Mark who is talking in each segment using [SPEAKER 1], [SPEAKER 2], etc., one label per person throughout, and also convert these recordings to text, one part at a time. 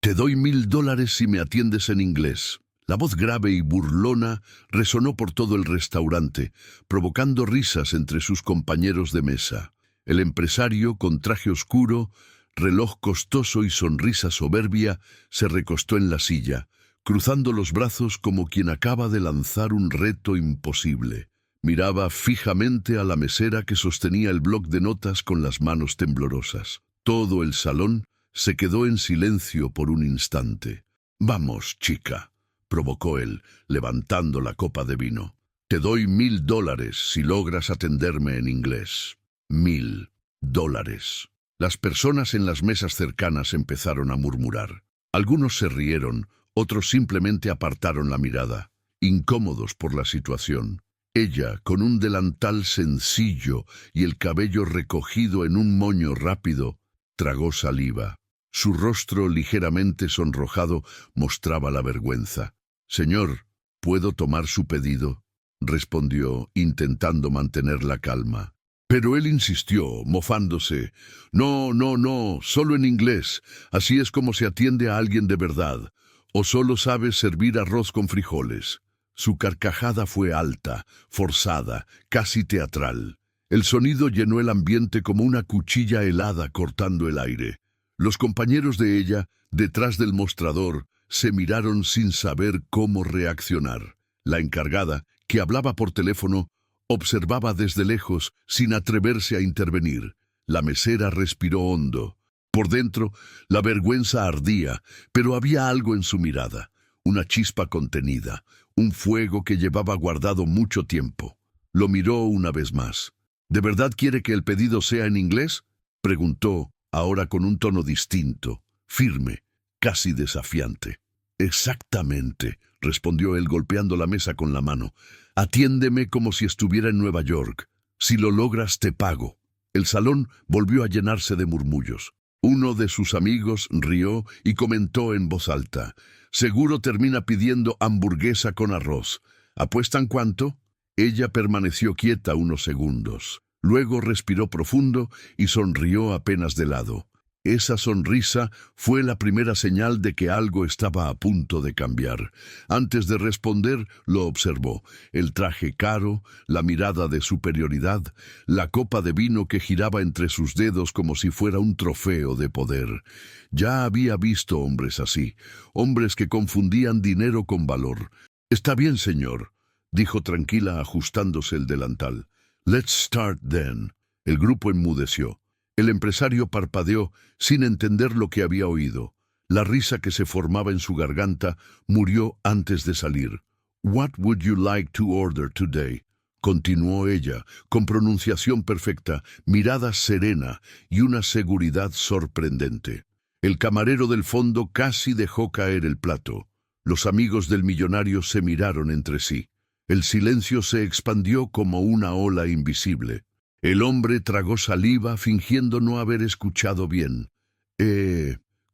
[SPEAKER 1] Te doy $1000 si me atiendes en inglés. La voz grave y burlona resonó por todo el restaurante, provocando risas entre sus compañeros de mesa. El empresario, con traje oscuro, reloj costoso y sonrisa soberbia, se recostó en la silla, cruzando los brazos como quien acaba de lanzar un reto imposible. Miraba fijamente a la mesera que sostenía el bloc de notas con las manos temblorosas. Todo el salón se quedó en silencio por un instante. «Vamos, chica», provocó él, levantando la copa de vino. «Te doy $1000 si logras atenderme en inglés». $1000. Las personas en las mesas cercanas empezaron a murmurar. Algunos se rieron, otros simplemente apartaron la mirada, incómodos por la situación. Ella, con un delantal sencillo y el cabello recogido en un moño rápido, tragó saliva. Su rostro ligeramente sonrojado mostraba la vergüenza. «Señor, ¿puedo tomar su pedido?», respondió, intentando mantener la calma. Pero él insistió, mofándose. «No, no, no, solo en inglés. Así es como se atiende a alguien de verdad. ¿O solo sabes servir arroz con frijoles?». Su carcajada fue alta, forzada, casi teatral. El sonido llenó el ambiente como una cuchilla helada cortando el aire. Los compañeros de ella, detrás del mostrador, se miraron sin saber cómo reaccionar. La encargada, que hablaba por teléfono, observaba desde lejos, sin atreverse a intervenir. La mesera respiró hondo. Por dentro, la vergüenza ardía, pero había algo en su mirada, una chispa contenida, un fuego que llevaba guardado mucho tiempo. Lo miró una vez más. «¿De verdad quiere que el pedido sea en inglés?», preguntó, ahora con un tono distinto, firme, casi desafiante. «Exactamente», respondió él golpeando la mesa con la mano. «Atiéndeme como si estuviera en Nueva York. Si lo logras, te pago». El salón volvió a llenarse de murmullos. Uno de sus amigos rió y comentó en voz alta: «Seguro termina pidiendo hamburguesa con arroz. ¿Apuestan cuánto?». Ella permaneció quieta unos segundos. Luego respiró profundo y sonrió apenas de lado. Esa sonrisa fue la primera señal de que algo estaba a punto de cambiar. Antes de responder, lo observó. El traje caro, la mirada de superioridad, la copa de vino que giraba entre sus dedos como si fuera un trofeo de poder. Ya había visto hombres así, hombres que confundían dinero con valor. «Está bien, señor», dijo tranquila ajustándose el delantal. «Let's start then». El grupo enmudeció. El empresario parpadeó sin entender lo que había oído. La risa que se formaba en su garganta murió antes de salir. «What would you like to order today?», continuó ella, con pronunciación perfecta, mirada serena y una seguridad sorprendente. El camarero del fondo casi dejó caer el plato. Los amigos del millonario se miraron entre sí. El silencio se expandió como una ola invisible. El hombre tragó saliva fingiendo no haber escuchado bien.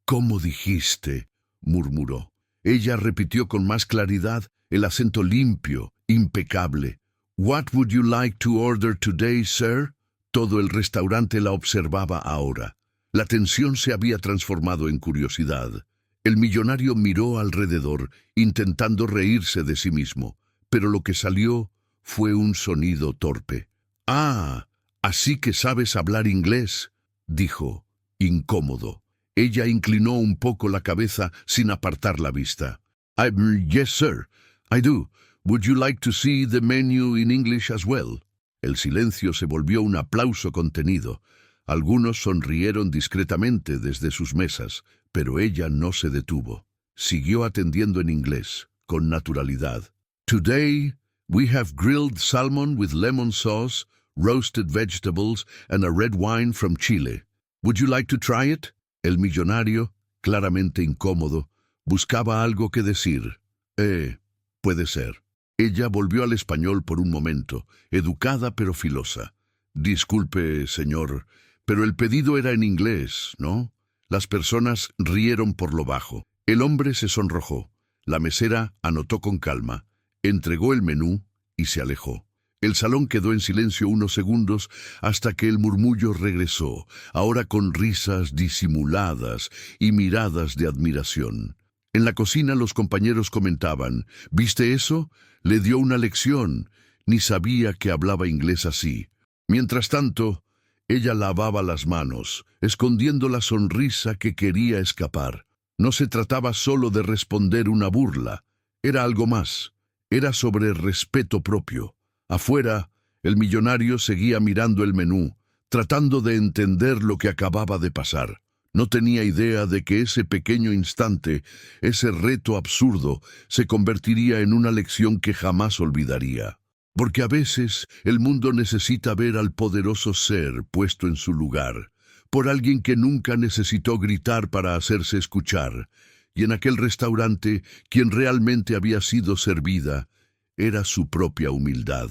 [SPEAKER 1] «¿Cómo dijiste?», murmuró. Ella repitió con más claridad, el acento limpio, impecable. «What would you like to order today, sir?». Todo el restaurante la observaba ahora. La tensión se había transformado en curiosidad. El millonario miró alrededor, intentando reírse de sí mismo, pero lo que salió fue un sonido torpe. «Ah, así que sabes hablar inglés», dijo, incómodo. Ella inclinó un poco la cabeza sin apartar la vista. «Yes, sir, I do. Would you like to see the menu in English as well?». El silencio se volvió un aplauso contenido. Algunos sonrieron discretamente desde sus mesas, pero ella no se detuvo. Siguió atendiendo en inglés, con naturalidad. «Today, we have grilled salmon with lemon sauce, roasted vegetables, and a red wine from Chile. Would you like to try it?». El millonario, claramente incómodo, buscaba algo que decir. Puede ser». Ella volvió al español por un momento, educada pero filosa. «Disculpe, señor, pero el pedido era en inglés, ¿no?». Las personas rieron por lo bajo. El hombre se sonrojó. La mesera anotó con calma, entregó el menú y se alejó. El salón quedó en silencio unos segundos hasta que el murmullo regresó, ahora con risas disimuladas y miradas de admiración. En la cocina los compañeros comentaban: ¿viste eso? Le dio una lección. Ni sabía que hablaba inglés así. Mientras tanto, ella lavaba las manos, escondiendo la sonrisa que quería escapar. No se trataba solo de responder una burla, era algo más. Era sobre respeto propio. Afuera, el millonario seguía mirando el menú, tratando de entender lo que acababa de pasar. No tenía idea de que ese pequeño instante, ese reto absurdo, se convertiría en una lección que jamás olvidaría. Porque a veces el mundo necesita ver al poderoso ser puesto en su lugar, por alguien que nunca necesitó gritar para hacerse escuchar. Y en aquel restaurante, quien realmente había sido servida era su propia humildad.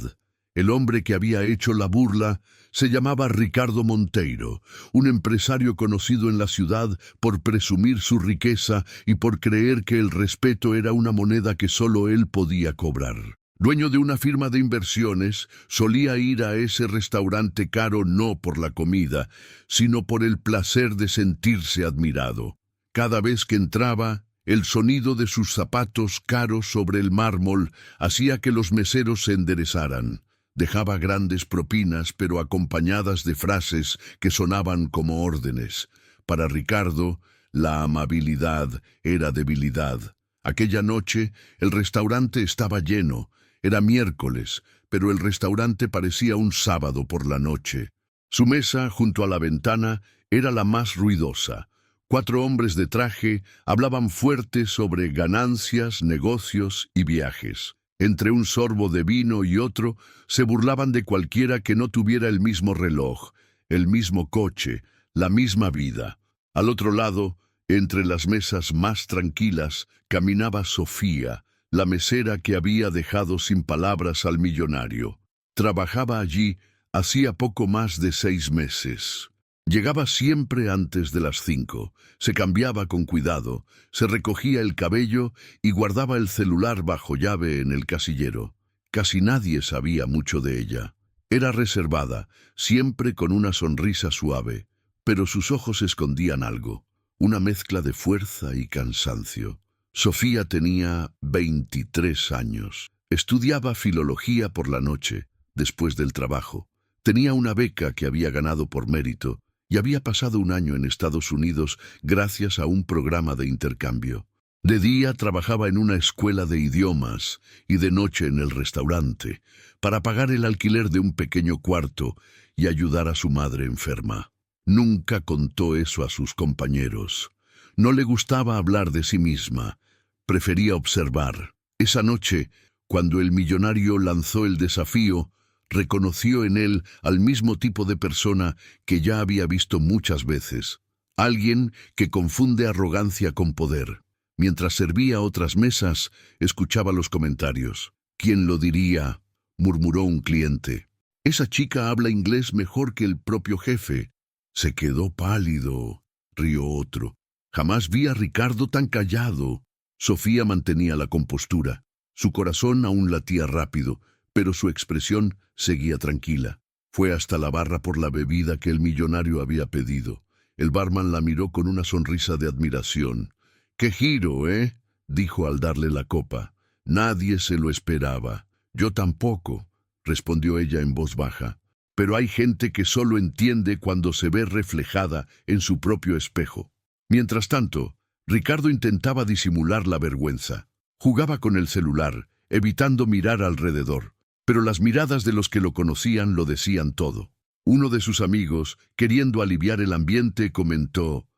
[SPEAKER 1] El hombre que había hecho la burla se llamaba Ricardo Monteiro, un empresario conocido en la ciudad por presumir su riqueza y por creer que el respeto era una moneda que solo él podía cobrar. Dueño de una firma de inversiones, solía ir a ese restaurante caro no por la comida, sino por el placer de sentirse admirado. Cada vez que entraba, el sonido de sus zapatos caros sobre el mármol hacía que los meseros se enderezaran. Dejaba grandes propinas, pero acompañadas de frases que sonaban como órdenes. Para Ricardo, la amabilidad era debilidad. Aquella noche, el restaurante estaba lleno. Era miércoles, pero el restaurante parecía un sábado por la noche. Su mesa, junto a la ventana, era la más ruidosa. 4 hombres de traje hablaban fuerte sobre ganancias, negocios y viajes. Entre un sorbo de vino y otro, se burlaban de cualquiera que no tuviera el mismo reloj, el mismo coche, la misma vida. Al otro lado, entre las mesas más tranquilas, caminaba Sofía, la mesera que había dejado sin palabras al millonario. Trabajaba allí hacía poco más de 6 meses. Llegaba siempre antes de las 5, se cambiaba con cuidado, se recogía el cabello y guardaba el celular bajo llave en el casillero. Casi nadie sabía mucho de ella. Era reservada, siempre con una sonrisa suave, pero sus ojos escondían algo, una mezcla de fuerza y cansancio. Sofía tenía 23 años. Estudiaba filología por la noche, después del trabajo. Tenía una beca que había ganado por mérito, y había pasado un año en Estados Unidos gracias a un programa de intercambio. De día trabajaba en una escuela de idiomas y de noche en el restaurante, para pagar el alquiler de un pequeño cuarto y ayudar a su madre enferma. Nunca contó eso a sus compañeros. No le gustaba hablar de sí misma, prefería observar. Esa noche, cuando el millonario lanzó el desafío, reconoció en él al mismo tipo de persona que ya había visto muchas veces. Alguien que confunde arrogancia con poder. Mientras servía otras mesas, escuchaba los comentarios. ¿Quién lo diría?, murmuró un cliente. Esa chica habla inglés mejor que el propio jefe. Se quedó pálido, rió otro. Jamás vi a Ricardo tan callado. Sofía mantenía la compostura. Su corazón aún latía rápido, pero su expresión seguía tranquila. Fue hasta la barra por la bebida que el millonario había pedido. El barman la miró con una sonrisa de admiración. «¡Qué giro, eh!», dijo al darle la copa. «Nadie se lo esperaba». «Yo tampoco», respondió ella en voz baja. «Pero hay gente que solo entiende cuando se ve reflejada en su propio espejo». Mientras tanto, Ricardo intentaba disimular la vergüenza. Jugaba con el celular, evitando mirar alrededor. Pero las miradas de los que lo conocían lo decían todo. Uno de sus amigos, queriendo aliviar el ambiente, comentó: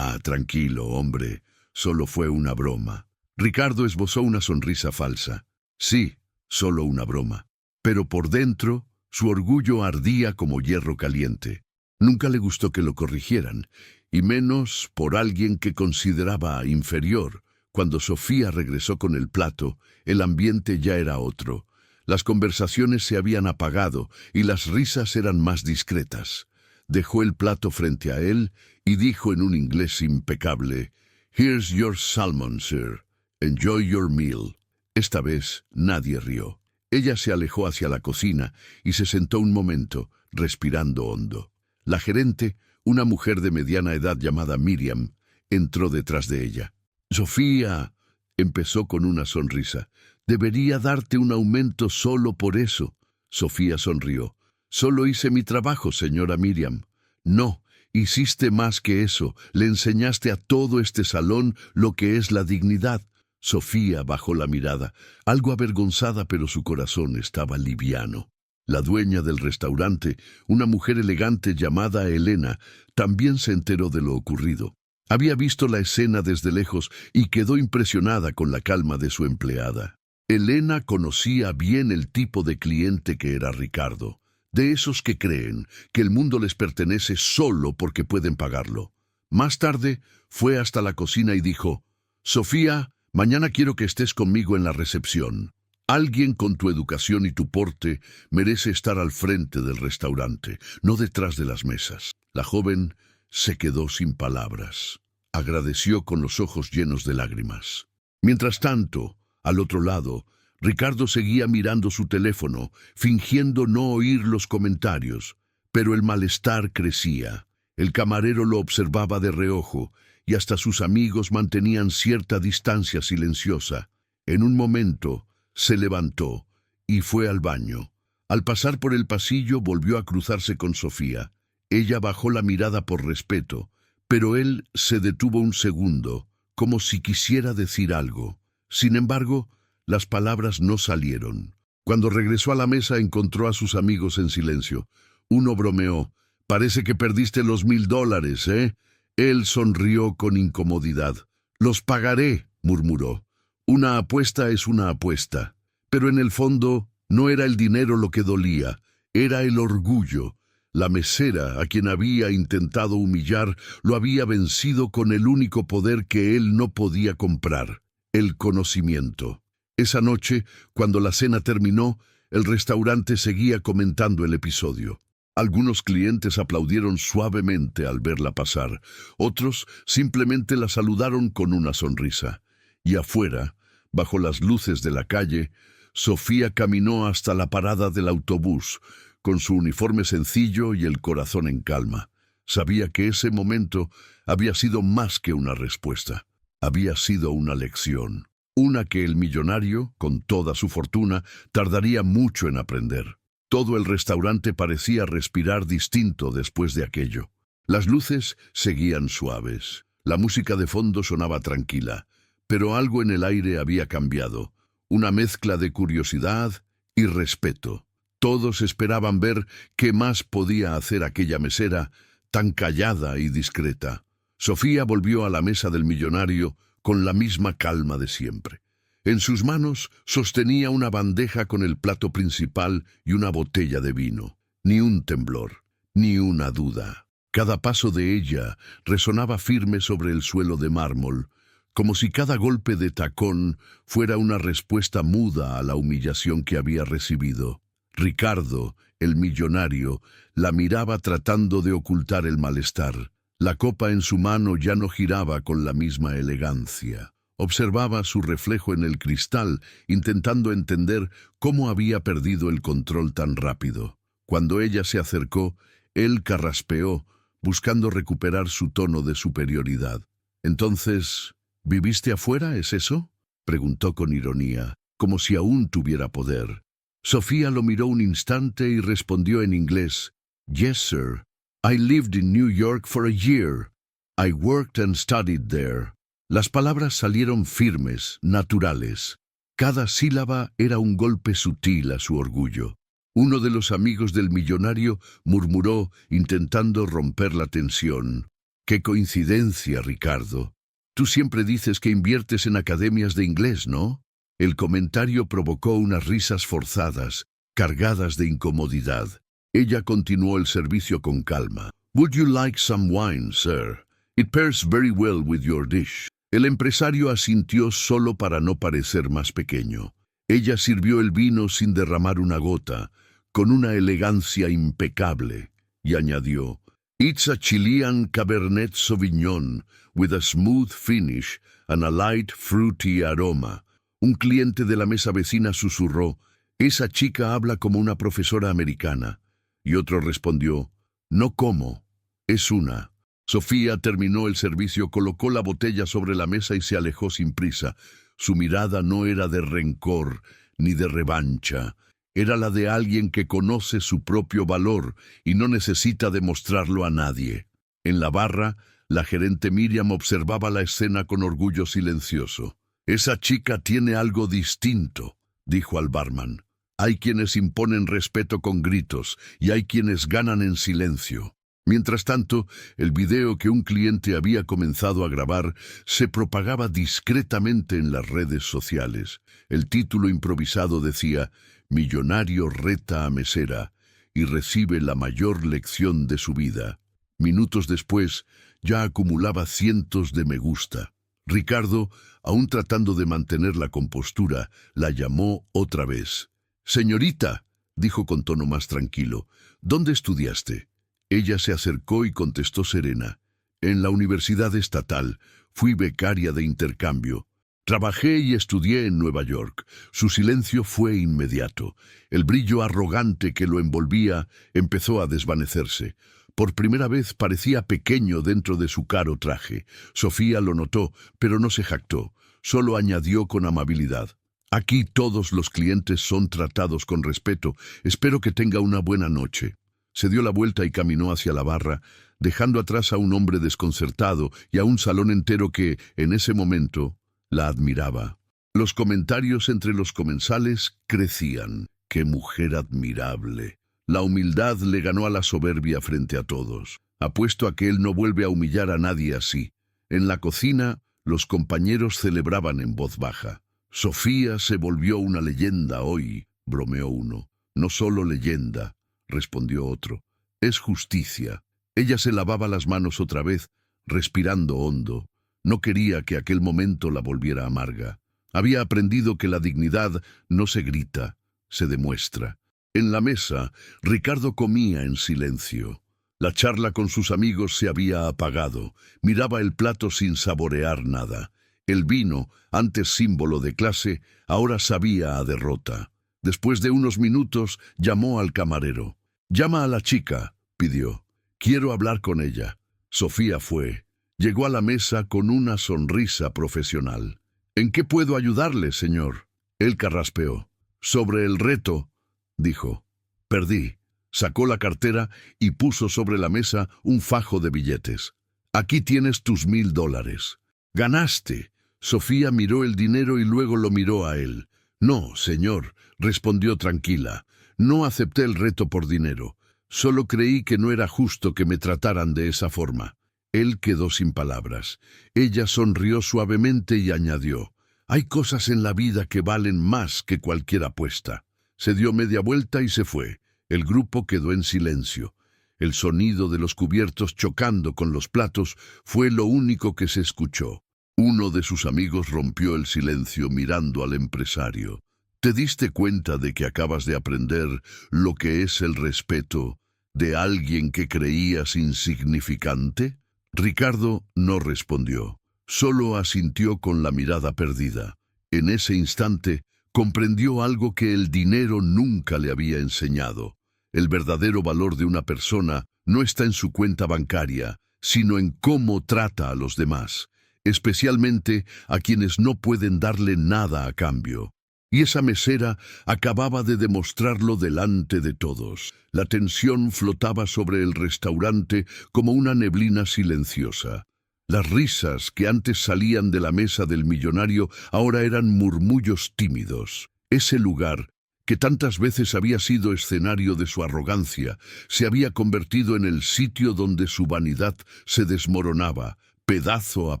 [SPEAKER 1] tranquilo, hombre, solo fue una broma». Ricardo esbozó una sonrisa falsa. Sí, solo una broma. Pero por dentro, su orgullo ardía como hierro caliente. Nunca le gustó que lo corrigieran, y menos por alguien que consideraba inferior. Cuando Sofía regresó con el plato, el ambiente ya era otro. Las conversaciones se habían apagado y las risas eran más discretas. Dejó el plato frente a él y dijo en un inglés impecable: «Here's your salmon, sir. Enjoy your meal». Esta vez nadie rió. Ella se alejó hacia la cocina y se sentó un momento, respirando hondo. La gerente, una mujer de mediana edad llamada Miriam, entró detrás de ella. «Sofía», empezó con una sonrisa, «debería darte un aumento solo por eso». Sofía sonrió. «Solo hice mi trabajo, señora Miriam». «No, hiciste más que eso. Le enseñaste a todo este salón lo que es la dignidad». Sofía bajó la mirada, algo avergonzada, pero su corazón estaba liviano. La dueña del restaurante, una mujer elegante llamada Elena, también se enteró de lo ocurrido. Había visto la escena desde lejos y quedó impresionada con la calma de su empleada. Elena conocía bien el tipo de cliente que era Ricardo, de esos que creen que el mundo les pertenece solo porque pueden pagarlo. Más tarde, fue hasta la cocina y dijo: «Sofía, mañana quiero que estés conmigo en la recepción. Alguien con tu educación y tu porte merece estar al frente del restaurante, no detrás de las mesas». La joven se quedó sin palabras. Agradeció con los ojos llenos de lágrimas. Mientras tanto, al otro lado, Ricardo seguía mirando su teléfono, fingiendo no oír los comentarios, pero el malestar crecía. El camarero lo observaba de reojo, y hasta sus amigos mantenían cierta distancia silenciosa. En un momento, se levantó y fue al baño. Al pasar por el pasillo, volvió a cruzarse con Sofía. Ella bajó la mirada por respeto, pero él se detuvo un segundo, como si quisiera decir algo. Sin embargo, las palabras no salieron. Cuando regresó a la mesa, encontró a sus amigos en silencio. Uno bromeó: «Parece que perdiste los $1000, ¿eh?» Él sonrió con incomodidad. «Los pagaré», murmuró. «Una apuesta es una apuesta». Pero en el fondo, no era el dinero lo que dolía, era el orgullo. La mesera, a quien había intentado humillar, lo había vencido con el único poder que él no podía comprar: el conocimiento. Esa noche, cuando la cena terminó, el restaurante seguía comentando el episodio. Algunos clientes aplaudieron suavemente al verla pasar, otros simplemente la saludaron con una sonrisa. Y afuera, bajo las luces de la calle, Sofía caminó hasta la parada del autobús, con su uniforme sencillo y el corazón en calma. Sabía que ese momento había sido más que una respuesta. Había sido una lección. Una que el millonario, con toda su fortuna, tardaría mucho en aprender. Todo el restaurante parecía respirar distinto después de aquello. Las luces seguían suaves. La música de fondo sonaba tranquila, pero algo en el aire había cambiado. Una mezcla de curiosidad y respeto. Todos esperaban ver qué más podía hacer aquella mesera, tan callada y discreta. Sofía volvió a la mesa del millonario con la misma calma de siempre. En sus manos sostenía una bandeja con el plato principal y una botella de vino. Ni un temblor, ni una duda. Cada paso de ella resonaba firme sobre el suelo de mármol, como si cada golpe de tacón fuera una respuesta muda a la humillación que había recibido. Ricardo, el millonario, la miraba tratando de ocultar el malestar. La copa en su mano ya no giraba con la misma elegancia. Observaba su reflejo en el cristal, intentando entender cómo había perdido el control tan rápido. Cuando ella se acercó, él carraspeó, buscando recuperar su tono de superioridad. «Entonces, ¿viviste afuera, es eso?», preguntó con ironía, como si aún tuviera poder. Sofía lo miró un instante y respondió en inglés: «Yes, sir. I lived in New York for a year. I worked and studied there». Las palabras salieron firmes, naturales. Cada sílaba era un golpe sutil a su orgullo. Uno de los amigos del millonario murmuró, intentando romper la tensión: «Qué coincidencia, Ricardo. Tú siempre dices que inviertes en academias de inglés, ¿no?». El comentario provocó unas risas forzadas, cargadas de incomodidad. Ella continuó el servicio con calma. «Would you like some wine, sir? It pairs very well with your dish». El empresario asintió solo para no parecer más pequeño. Ella sirvió el vino sin derramar una gota, con una elegancia impecable, y añadió: «It's a Chilean Cabernet Sauvignon with a smooth finish and a light fruity aroma». Un cliente de la mesa vecina susurró: Esa chica habla como una profesora americana. Y otro respondió, no como, es una. Sofía terminó el servicio, colocó la botella sobre la mesa y se alejó sin prisa. Su mirada no era de rencor ni de revancha. Era la de alguien que conoce su propio valor y no necesita demostrarlo a nadie. En la barra, la gerente Miriam observaba la escena con orgullo silencioso. Esa chica tiene algo distinto, dijo al barman. Hay quienes imponen respeto con gritos y hay quienes ganan en silencio. Mientras tanto, el video que un cliente había comenzado a grabar se propagaba discretamente en las redes sociales. El título improvisado decía, «Millonario reta a mesera y recibe la mayor lección de su vida». Minutos después, ya acumulaba cientos de me gusta. Ricardo, aún tratando de mantener la compostura, la llamó otra vez. «Señorita», dijo con tono más tranquilo, «¿dónde estudiaste?» Ella se acercó y contestó serena. «En la Universidad Estatal. Fui becaria de intercambio. Trabajé y estudié en Nueva York». Su silencio fue inmediato. El brillo arrogante que lo envolvía empezó a desvanecerse. Por primera vez parecía pequeño dentro de su caro traje. Sofía lo notó, pero no se jactó. Solo añadió con amabilidad. «Aquí todos los clientes son tratados con respeto. Espero que tenga una buena noche». Se dio la vuelta y caminó hacia la barra, dejando atrás a un hombre desconcertado y a un salón entero que, en ese momento, la admiraba. Los comentarios entre los comensales crecían. «¡Qué mujer admirable!». La humildad le ganó a la soberbia frente a todos. «Apuesto a que él no vuelve a humillar a nadie así». En la cocina, los compañeros celebraban en voz baja. «Sofía se volvió una leyenda hoy», bromeó uno. «No solo leyenda», respondió otro. «Es justicia». Ella se lavaba las manos otra vez, respirando hondo. No quería que aquel momento la volviera amarga. Había aprendido que la dignidad no se grita, se demuestra. En la mesa, Ricardo comía en silencio. La charla con sus amigos se había apagado. Miraba el plato sin saborear nada. El vino, antes símbolo de clase, ahora sabía a derrota. Después de unos minutos, llamó al camarero. «Llama a la chica», pidió. «Quiero hablar con ella». Sofía fue. Llegó a la mesa con una sonrisa profesional. «¿En qué puedo ayudarle, señor?». Él carraspeó. «Sobre el reto», dijo. «Perdí». Sacó la cartera y puso sobre la mesa un fajo de billetes. «Aquí tienes tus $1000». «Ganaste». Sofía miró el dinero y luego lo miró a él. «No, señor», respondió tranquila. «No acepté el reto por dinero. Solo creí que no era justo que me trataran de esa forma». Él quedó sin palabras. Ella sonrió suavemente y añadió, «Hay cosas en la vida que valen más que cualquier apuesta». Se dio media vuelta y se fue. El grupo quedó en silencio. El sonido de los cubiertos chocando con los platos fue lo único que se escuchó. Uno de sus amigos rompió el silencio mirando al empresario. ¿Te diste cuenta de que acabas de aprender lo que es el respeto de alguien que creías insignificante? Ricardo no respondió. Solo asintió con la mirada perdida. En ese instante, comprendió algo que el dinero nunca le había enseñado. El verdadero valor de una persona no está en su cuenta bancaria, sino en cómo trata a los demás, especialmente a quienes no pueden darle nada a cambio. Y esa mesera acababa de demostrarlo delante de todos. La tensión flotaba sobre el restaurante como una neblina silenciosa. Las risas que antes salían de la mesa del millonario ahora eran murmullos tímidos. Ese lugar, que tantas veces había sido escenario de su arrogancia, se había convertido en el sitio donde su vanidad se desmoronaba, pedazo a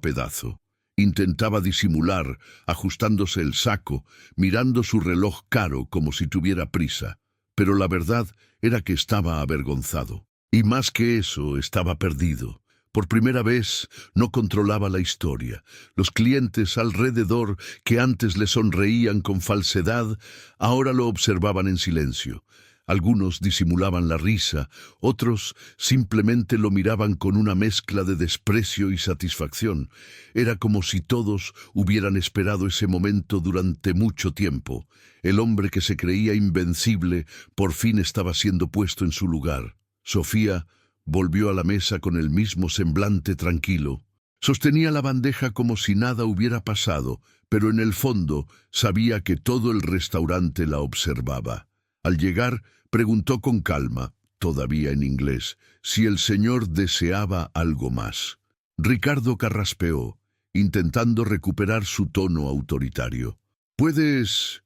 [SPEAKER 1] pedazo. Intentaba disimular, ajustándose el saco, mirando su reloj caro como si tuviera prisa. Pero la verdad era que estaba avergonzado. Y más que eso, estaba perdido. Por primera vez no controlaba la historia. Los clientes alrededor, que antes le sonreían con falsedad, ahora lo observaban en silencio. Algunos disimulaban la risa, otros simplemente lo miraban con una mezcla de desprecio y satisfacción. Era como si todos hubieran esperado ese momento durante mucho tiempo. El hombre que se creía invencible por fin estaba siendo puesto en su lugar. Sofía volvió a la mesa con el mismo semblante tranquilo. Sostenía la bandeja como si nada hubiera pasado, pero en el fondo sabía que todo el restaurante la observaba. Al llegar, preguntó con calma, todavía en inglés, si el señor deseaba algo más. Ricardo carraspeó, intentando recuperar su tono autoritario. «¿Puedes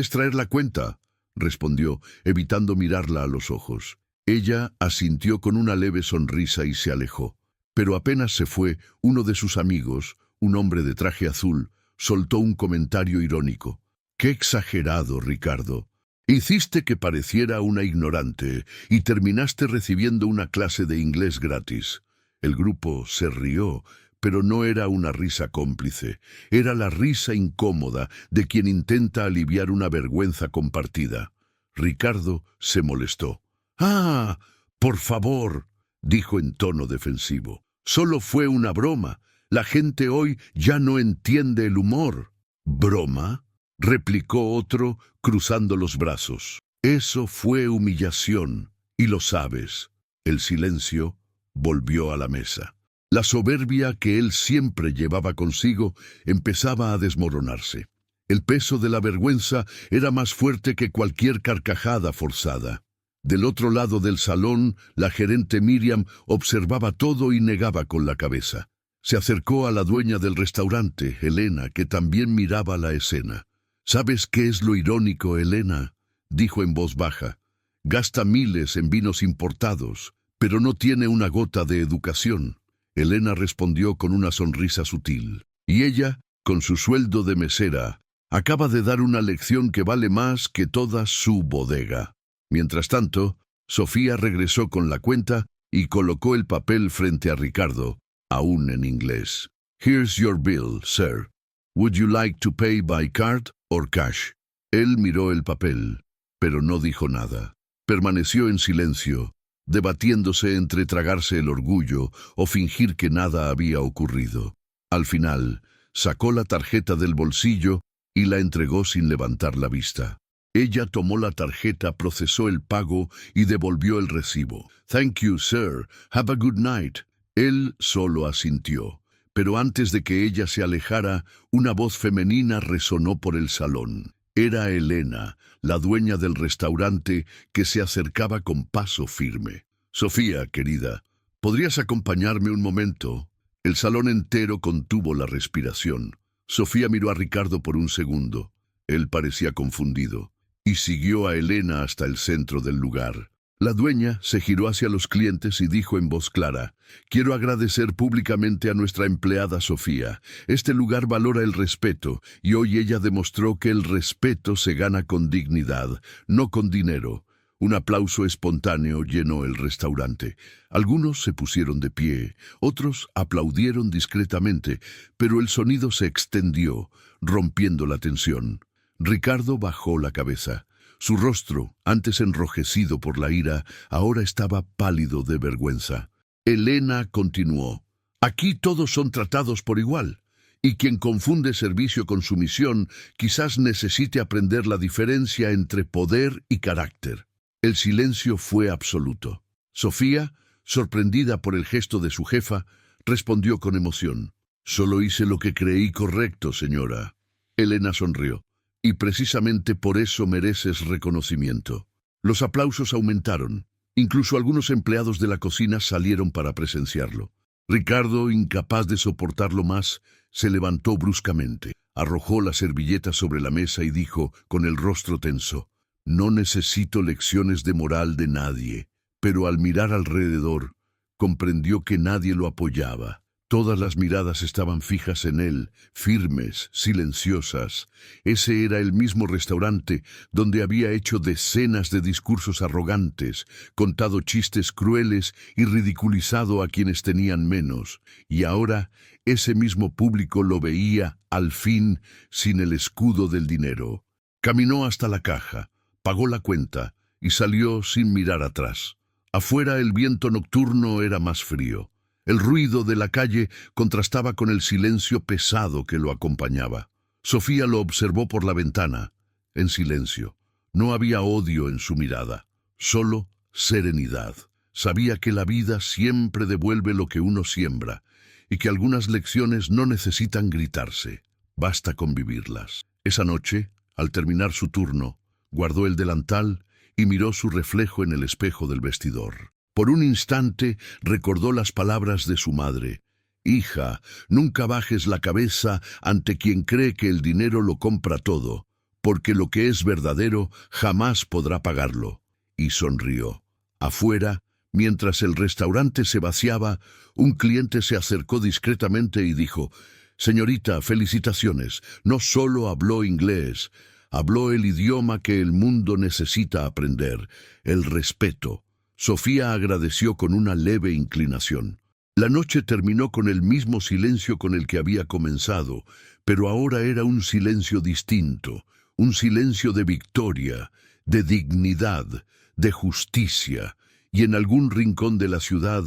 [SPEAKER 1] traer la cuenta?», respondió, evitando mirarla a los ojos. Ella asintió con una leve sonrisa y se alejó. Pero apenas se fue, uno de sus amigos, un hombre de traje azul, soltó un comentario irónico. «Qué exagerado, Ricardo. Hiciste que pareciera una ignorante y terminaste recibiendo una clase de inglés gratis». El grupo se rió, pero no era una risa cómplice. Era la risa incómoda de quien intenta aliviar una vergüenza compartida. Ricardo se molestó. «Ah, por favor», dijo en tono defensivo. «Solo fue una broma. La gente hoy ya no entiende el humor». «¿Broma?», replicó otro, cruzando los brazos. «Eso fue humillación, y lo sabes». El silencio volvió a la mesa. La soberbia que él siempre llevaba consigo empezaba a desmoronarse. El peso de la vergüenza era más fuerte que cualquier carcajada forzada. Del otro lado del salón, la gerente Miriam observaba todo y negaba con la cabeza. Se acercó a la dueña del restaurante, Elena, que también miraba la escena. «¿Sabes qué es lo irónico, Elena?», dijo en voz baja. «Gasta miles en vinos importados, pero no tiene una gota de educación». Elena respondió con una sonrisa sutil. «Y ella, con su sueldo de mesera, acaba de dar una lección que vale más que toda su bodega». Mientras tanto, Sofía regresó con la cuenta y colocó el papel frente a Ricardo, aún en inglés. «Here's your bill, sir. Would you like to pay by card or cash?» Él miró el papel, pero no dijo nada. Permaneció en silencio, debatiéndose entre tragarse el orgullo o fingir que nada había ocurrido. Al final, sacó la tarjeta del bolsillo y la entregó sin levantar la vista. Ella tomó la tarjeta, procesó el pago y devolvió el recibo. «Thank you, sir. Have a good night». Él solo asintió, pero antes de que ella se alejara, una voz femenina resonó por el salón. Era Elena, la dueña del restaurante, que se acercaba con paso firme. «Sofía, querida, ¿podrías acompañarme un momento?» El salón entero contuvo la respiración. Sofía miró a Ricardo por un segundo. Él parecía confundido, y siguió a Elena hasta el centro del lugar. La dueña se giró hacia los clientes y dijo en voz clara: «Quiero agradecer públicamente a nuestra empleada Sofía. Este lugar valora el respeto, y hoy ella demostró que el respeto se gana con dignidad, no con dinero». Un aplauso espontáneo llenó el restaurante. Algunos se pusieron de pie, otros aplaudieron discretamente, pero el sonido se extendió, rompiendo la tensión. Ricardo bajó la cabeza. Su rostro, antes enrojecido por la ira, ahora estaba pálido de vergüenza. Elena continuó: «Aquí todos son tratados por igual, y quien confunde servicio con sumisión quizás necesite aprender la diferencia entre poder y carácter». El silencio fue absoluto. Sofía, sorprendida por el gesto de su jefa, respondió con emoción: «Solo hice lo que creí correcto, señora». Elena sonrió. «Y precisamente por eso mereces reconocimiento». Los aplausos aumentaron. Incluso algunos empleados de la cocina salieron para presenciarlo. Ricardo, incapaz de soportarlo más, se levantó bruscamente, arrojó la servilleta sobre la mesa y dijo, con el rostro tenso: «No necesito lecciones de moral de nadie». Pero al mirar alrededor, comprendió que nadie lo apoyaba. Todas las miradas estaban fijas en él, firmes, silenciosas. Ese era el mismo restaurante donde había hecho decenas de discursos arrogantes, contado chistes crueles y ridiculizado a quienes tenían menos. Y ahora ese mismo público lo veía, al fin, sin el escudo del dinero. Caminó hasta la caja, pagó la cuenta y salió sin mirar atrás. Afuera el viento nocturno era más frío. El ruido de la calle contrastaba con el silencio pesado que lo acompañaba. Sofía lo observó por la ventana, en silencio. No había odio en su mirada, solo serenidad. Sabía que la vida siempre devuelve lo que uno siembra y que algunas lecciones no necesitan gritarse, basta con vivirlas. Esa noche, al terminar su turno, guardó el delantal y miró su reflejo en el espejo del vestidor. Por un instante recordó las palabras de su madre. «Hija, nunca bajes la cabeza ante quien cree que el dinero lo compra todo, porque lo que es verdadero jamás podrá pagarlo». Y sonrió. Afuera, mientras el restaurante se vaciaba, un cliente se acercó discretamente y dijo: «Señorita, felicitaciones. No solo habló inglés, habló el idioma que el mundo necesita aprender, el respeto». Sofía agradeció con una leve inclinación. La noche terminó con el mismo silencio con el que había comenzado, pero ahora era un silencio distinto, un silencio de victoria, de dignidad, de justicia, y en algún rincón de la ciudad,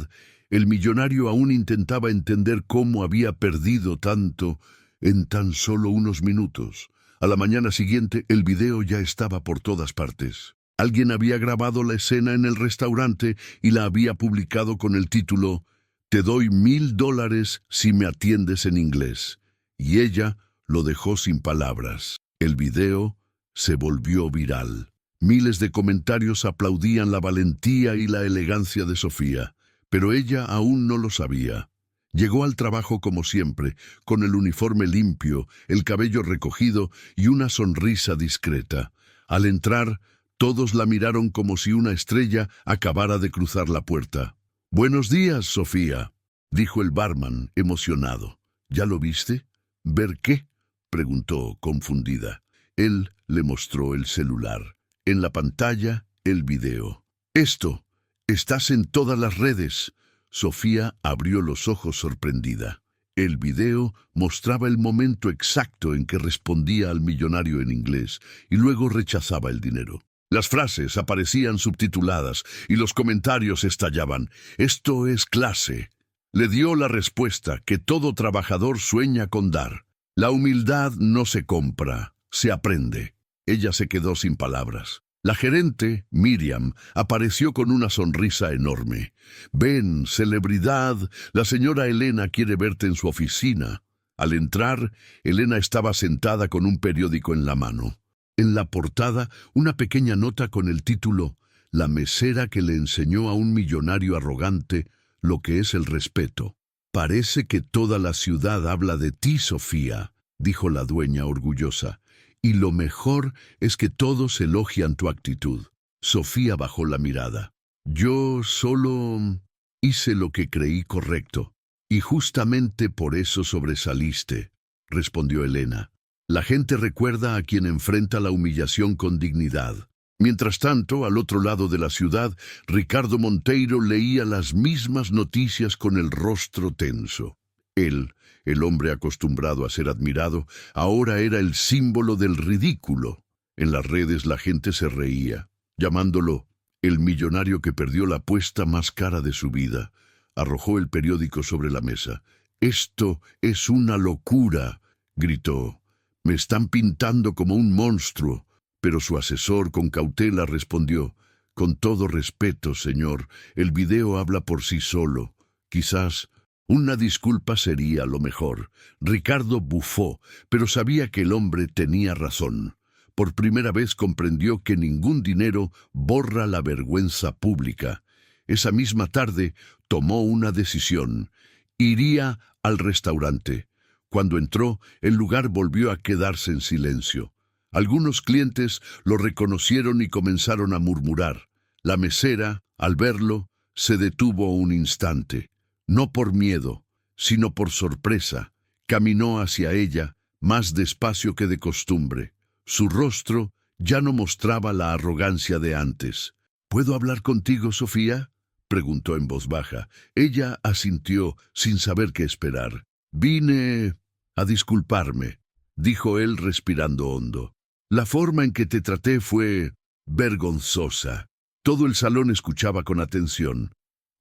[SPEAKER 1] el millonario aún intentaba entender cómo había perdido tanto en tan solo unos minutos. A la mañana siguiente, el video ya estaba por todas partes. Alguien había grabado la escena en el restaurante y la había publicado con el título «Te doy $1000 si me atiendes en inglés». Y ella lo dejó sin palabras. El video se volvió viral. Miles de comentarios aplaudían la valentía y la elegancia de Sofía, pero ella aún no lo sabía. Llegó al trabajo como siempre, con el uniforme limpio, el cabello recogido y una sonrisa discreta. Al entrar, todos la miraron como si una estrella acabara de cruzar la puerta. «Buenos días, Sofía», dijo el barman, emocionado. «¿Ya lo viste?» «¿Ver qué?», preguntó, confundida. Él le mostró el celular. En la pantalla, el video. «Esto, estás en todas las redes». Sofía abrió los ojos sorprendida. El video mostraba el momento exacto en que respondía al millonario en inglés y luego rechazaba el dinero. Las frases aparecían subtituladas y los comentarios estallaban. «Esto es clase». Le dio la respuesta que todo trabajador sueña con dar. «La humildad no se compra, se aprende». Ella se quedó sin palabras. La gerente, Miriam, apareció con una sonrisa enorme. «Ven, celebridad, la señora Elena quiere verte en su oficina». Al entrar, Elena estaba sentada con un periódico en la mano. En la portada, una pequeña nota con el título «La mesera que le enseñó a un millonario arrogante lo que es el respeto». «Parece que toda la ciudad habla de ti, Sofía», dijo la dueña orgullosa. «Y lo mejor es que todos elogian tu actitud». Sofía bajó la mirada. «Yo solo hice lo que creí correcto, y justamente por eso sobresaliste», respondió Elena. «La gente recuerda a quien enfrenta la humillación con dignidad». Mientras tanto, al otro lado de la ciudad, Ricardo Monteiro leía las mismas noticias con el rostro tenso. Él, el hombre acostumbrado a ser admirado, ahora era el símbolo del ridículo. En las redes la gente se reía, llamándolo el millonario que perdió la apuesta más cara de su vida. Arrojó el periódico sobre la mesa. «Esto es una locura», gritó. «Me están pintando como un monstruo». Pero su asesor con cautela respondió: «Con todo respeto, señor, el video habla por sí solo. Quizás una disculpa sería lo mejor». Ricardo bufó, pero sabía que el hombre tenía razón. Por primera vez comprendió que ningún dinero borra la vergüenza pública. Esa misma tarde tomó una decisión. Iría al restaurante. Cuando entró, el lugar volvió a quedarse en silencio. Algunos clientes lo reconocieron y comenzaron a murmurar. La mesera, al verlo, se detuvo un instante. No por miedo, sino por sorpresa. Caminó hacia ella, más despacio que de costumbre. Su rostro ya no mostraba la arrogancia de antes. «¿Puedo hablar contigo, Sofía?», preguntó en voz baja. Ella asintió, sin saber qué esperar. «Vine a disculparme», dijo él respirando hondo. «La forma en que te traté fue vergonzosa. Todo el salón escuchaba con atención.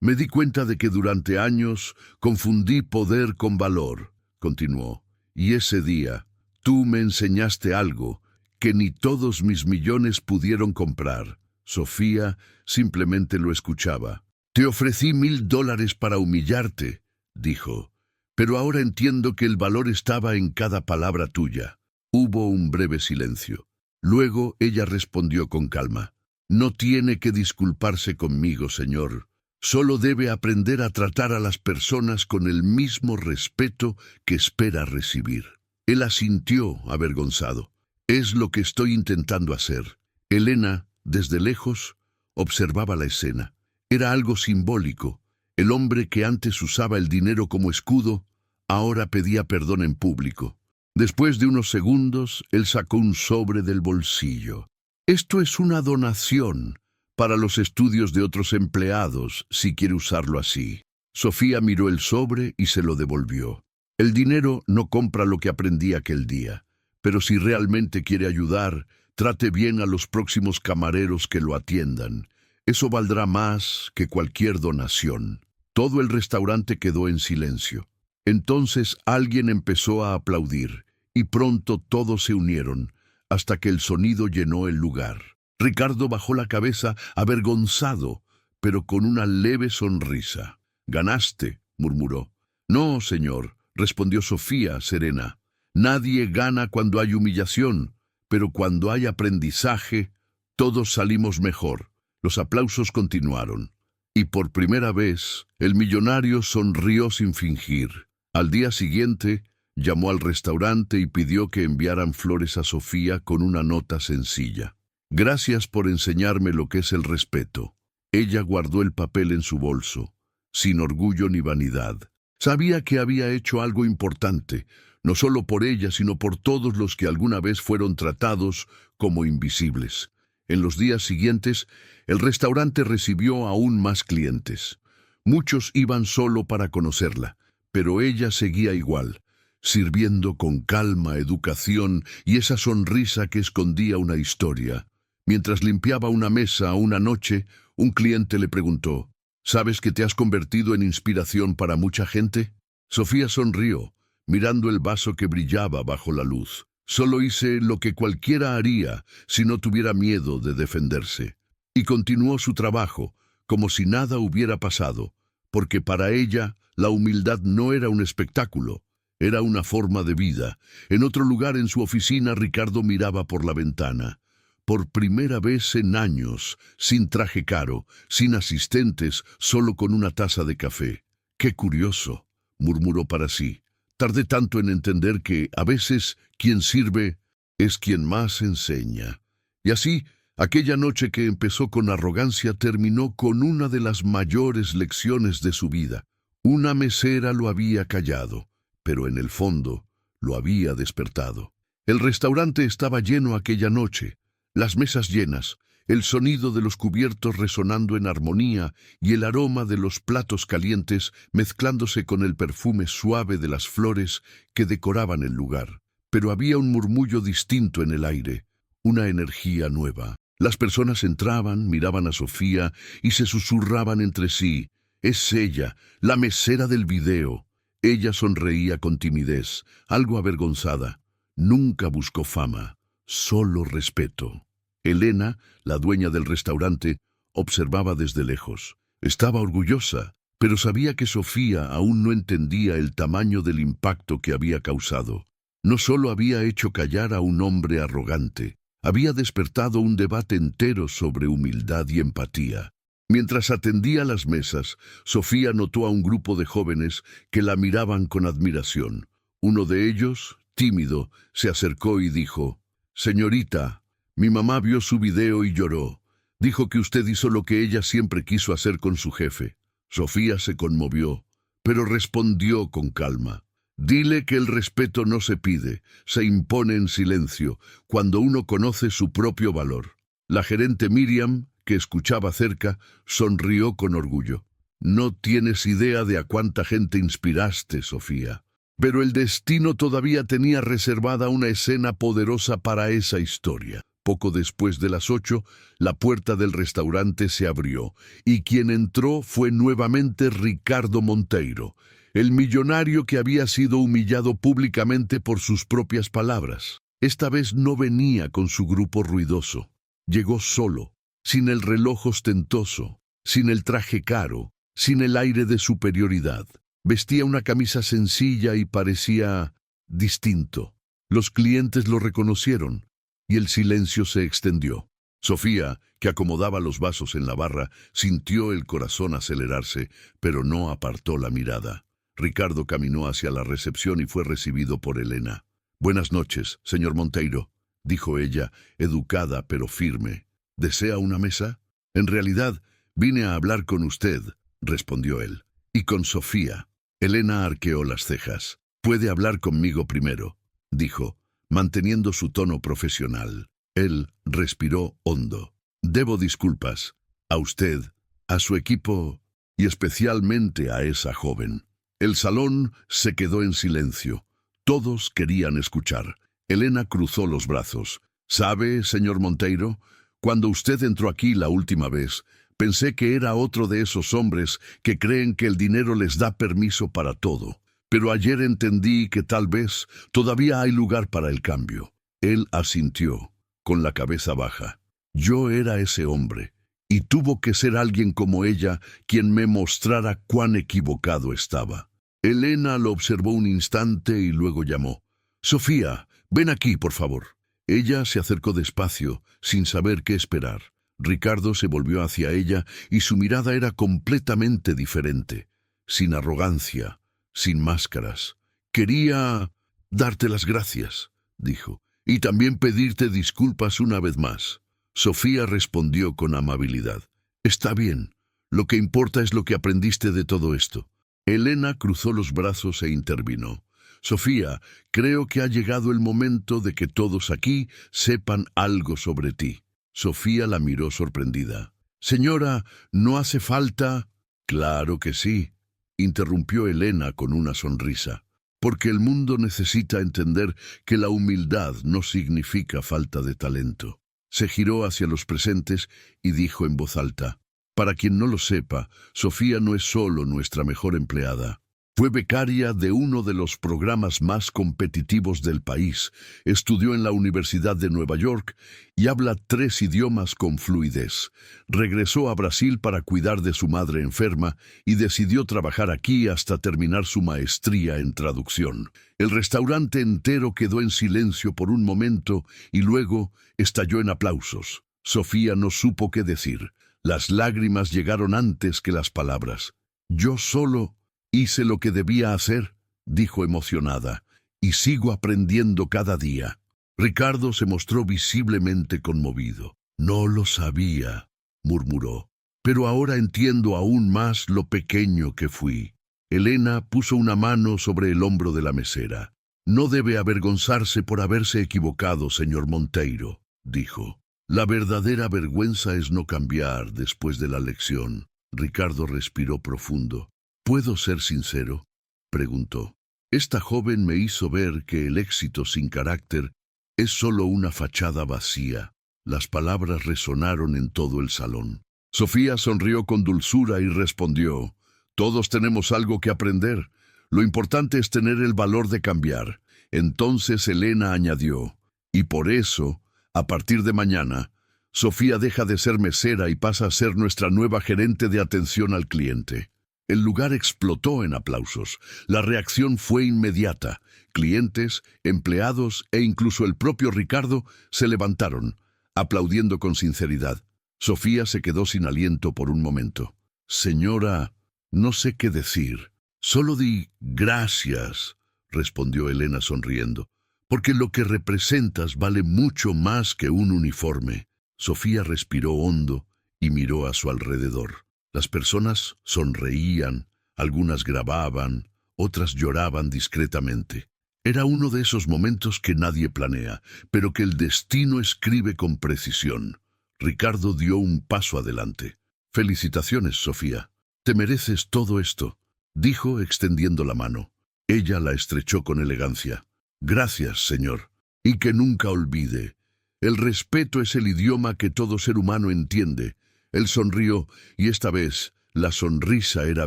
[SPEAKER 1] Me di cuenta de que durante años confundí poder con valor, continuó. Y ese día, tú me enseñaste algo que ni todos mis millones pudieron comprar. Sofía simplemente lo escuchaba. Te ofrecí $1000 para humillarte, dijo. Pero ahora entiendo que el valor estaba en cada palabra tuya. Hubo un breve silencio. Luego ella respondió con calma. No tiene que disculparse conmigo, señor. Solo debe aprender a tratar a las personas con el mismo respeto que espera recibir. Él asintió, avergonzado. Es lo que estoy intentando hacer. Elena, desde lejos, observaba la escena. Era algo simbólico. El hombre que antes usaba el dinero como escudo, ahora pedía perdón en público. Después de unos segundos, él sacó un sobre del bolsillo. Esto es una donación para los estudios de otros empleados, si quiere usarlo así. Sofía miró el sobre y se lo devolvió. El dinero no compra lo que aprendí aquel día, pero si realmente quiere ayudar, trate bien a los próximos camareros que lo atiendan. Eso valdrá más que cualquier donación. Todo el restaurante quedó en silencio. Entonces alguien empezó a aplaudir, y pronto todos se unieron, hasta que el sonido llenó el lugar. Ricardo bajó la cabeza, avergonzado, pero con una leve sonrisa. «Ganaste», murmuró. «No, señor», respondió Sofía, serena. «Nadie gana cuando hay humillación, pero cuando hay aprendizaje, todos salimos mejor». Los aplausos continuaron, y por primera vez el millonario sonrió sin fingir. Al día siguiente, llamó al restaurante y pidió que enviaran flores a Sofía con una nota sencilla. «Gracias por enseñarme lo que es el respeto». Ella guardó el papel en su bolso, sin orgullo ni vanidad. Sabía que había hecho algo importante, no solo por ella, sino por todos los que alguna vez fueron tratados como invisibles. En los días siguientes, el restaurante recibió aún más clientes. Muchos iban solo para conocerla, pero ella seguía igual, sirviendo con calma, educación y esa sonrisa que escondía una historia. Mientras limpiaba una mesa una noche, un cliente le preguntó, «¿Sabes que te has convertido en inspiración para mucha gente?» Sofía sonrió, mirando el vaso que brillaba bajo la luz. «Solo hice lo que cualquiera haría si no tuviera miedo de defenderse». Y continuó su trabajo, como si nada hubiera pasado, porque para ella la humildad no era un espectáculo, era una forma de vida. En otro lugar en su oficina, Ricardo miraba por la ventana. Por primera vez en años, sin traje caro, sin asistentes, solo con una taza de café. «Qué curioso», murmuró para sí. «Tardé tanto en entender que, a veces, quien sirve es quien más enseña». Y así, aquella noche que empezó con arrogancia terminó con una de las mayores lecciones de su vida. Una mesera lo había callado, pero en el fondo lo había despertado. El restaurante estaba lleno aquella noche, las mesas llenas, el sonido de los cubiertos resonando en armonía y el aroma de los platos calientes mezclándose con el perfume suave de las flores que decoraban el lugar. Pero había un murmullo distinto en el aire, una energía nueva. Las personas entraban, miraban a Sofía y se susurraban entre sí. «Es ella, la mesera del video». Ella sonreía con timidez, algo avergonzada. Nunca buscó fama, solo respeto. Elena, la dueña del restaurante, observaba desde lejos. Estaba orgullosa, pero sabía que Sofía aún no entendía el tamaño del impacto que había causado. No solo había hecho callar a un hombre arrogante, había despertado un debate entero sobre humildad y empatía. Mientras atendía las mesas, Sofía notó a un grupo de jóvenes que la miraban con admiración. Uno de ellos, tímido, se acercó y dijo, «Señorita, mi mamá vio su video y lloró. Dijo que usted hizo lo que ella siempre quiso hacer con su jefe». Sofía se conmovió, pero respondió con calma, «Dile que el respeto no se pide, se impone en silencio, cuando uno conoce su propio valor». La gerente Miriam, que escuchaba cerca, sonrió con orgullo. «No tienes idea de a cuánta gente inspiraste, Sofía». Pero el destino todavía tenía reservada una escena poderosa para esa historia. Poco después de las 8, la puerta del restaurante se abrió, y quien entró fue nuevamente Ricardo Monteiro, el millonario que había sido humillado públicamente por sus propias palabras. Esta vez no venía con su grupo ruidoso. Llegó solo, sin el reloj ostentoso, sin el traje caro, sin el aire de superioridad. Vestía una camisa sencilla y parecía distinto. Los clientes lo reconocieron, y el silencio se extendió. Sofía, que acomodaba los vasos en la barra, sintió el corazón acelerarse, pero no apartó la mirada. Ricardo caminó hacia la recepción y fue recibido por Elena. «Buenas noches, señor Monteiro», dijo ella, educada pero firme. «¿Desea una mesa?» «En realidad, vine a hablar con usted», respondió él. «Y con Sofía». Elena arqueó las cejas. «Puede hablar conmigo primero», dijo, manteniendo su tono profesional. Él respiró hondo. «Debo disculpas. A usted, a su equipo y especialmente a esa joven». El salón se quedó en silencio. Todos querían escuchar. Elena cruzó los brazos. «¿Sabe, señor Monteiro? Cuando usted entró aquí la última vez, pensé que era otro de esos hombres que creen que el dinero les da permiso para todo. Pero ayer entendí que tal vez todavía hay lugar para el cambio». Él asintió, con la cabeza baja. «Yo era ese hombre, y tuvo que ser alguien como ella quien me mostrara cuán equivocado estaba». Elena lo observó un instante y luego llamó. «Sofía, ven aquí, por favor». Ella se acercó despacio, sin saber qué esperar. Ricardo se volvió hacia ella y su mirada era completamente diferente, sin arrogancia, sin máscaras. «Quería darte las gracias», dijo, «y también pedirte disculpas una vez más». Sofía respondió con amabilidad. «Está bien. Lo que importa es lo que aprendiste de todo esto». Elena cruzó los brazos e intervino. «Sofía, creo que ha llegado el momento de que todos aquí sepan algo sobre ti». Sofía la miró sorprendida. «Señora, ¿no hace falta?» «Claro que sí», interrumpió Elena con una sonrisa. «Porque el mundo necesita entender que la humildad no significa falta de talento». Se giró hacia los presentes y dijo en voz alta: «Para quien no lo sepa, Sofía no es solo nuestra mejor empleada. Fue becaria de uno de los programas más competitivos del país, estudió en la Universidad de Nueva York y habla 3 idiomas con fluidez. Regresó a Brasil para cuidar de su madre enferma y decidió trabajar aquí hasta terminar su maestría en traducción». El restaurante entero quedó en silencio por un momento y luego estalló en aplausos. Sofía no supo qué decir. Las lágrimas llegaron antes que las palabras. «Yo solo hice lo que debía hacer», dijo emocionada, «y sigo aprendiendo cada día». Ricardo se mostró visiblemente conmovido. «No lo sabía», murmuró, «pero ahora entiendo aún más lo pequeño que fui». Elena puso una mano sobre el hombro de la mesera. «No debe avergonzarse por haberse equivocado, señor Monteiro», dijo. «La verdadera vergüenza es no cambiar después de la lección». Ricardo respiró profundo. «¿Puedo ser sincero?», preguntó. «Esta joven me hizo ver que el éxito sin carácter es solo una fachada vacía». Las palabras resonaron en todo el salón. Sofía sonrió con dulzura y respondió: «Todos tenemos algo que aprender. Lo importante es tener el valor de cambiar». Entonces Elena añadió: «Y por eso, a partir de mañana, Sofía deja de ser mesera y pasa a ser nuestra nueva gerente de atención al cliente». El lugar explotó en aplausos. La reacción fue inmediata. Clientes, empleados e incluso el propio Ricardo se levantaron, aplaudiendo con sinceridad. Sofía se quedó sin aliento por un momento. «Señora, no sé qué decir. Solo di gracias», respondió Elena sonriendo, «porque lo que representas vale mucho más que un uniforme». Sofía respiró hondo y miró a su alrededor. Las personas sonreían, algunas grababan, otras lloraban discretamente. Era uno de esos momentos que nadie planea, pero que el destino escribe con precisión. Ricardo dio un paso adelante. «Felicitaciones, Sofía. Te mereces todo esto», dijo extendiendo la mano. Ella la estrechó con elegancia. «Gracias, señor. Y que nunca olvide, El respeto es el idioma que todo ser humano entiende. Él sonrió, y esta vez la sonrisa era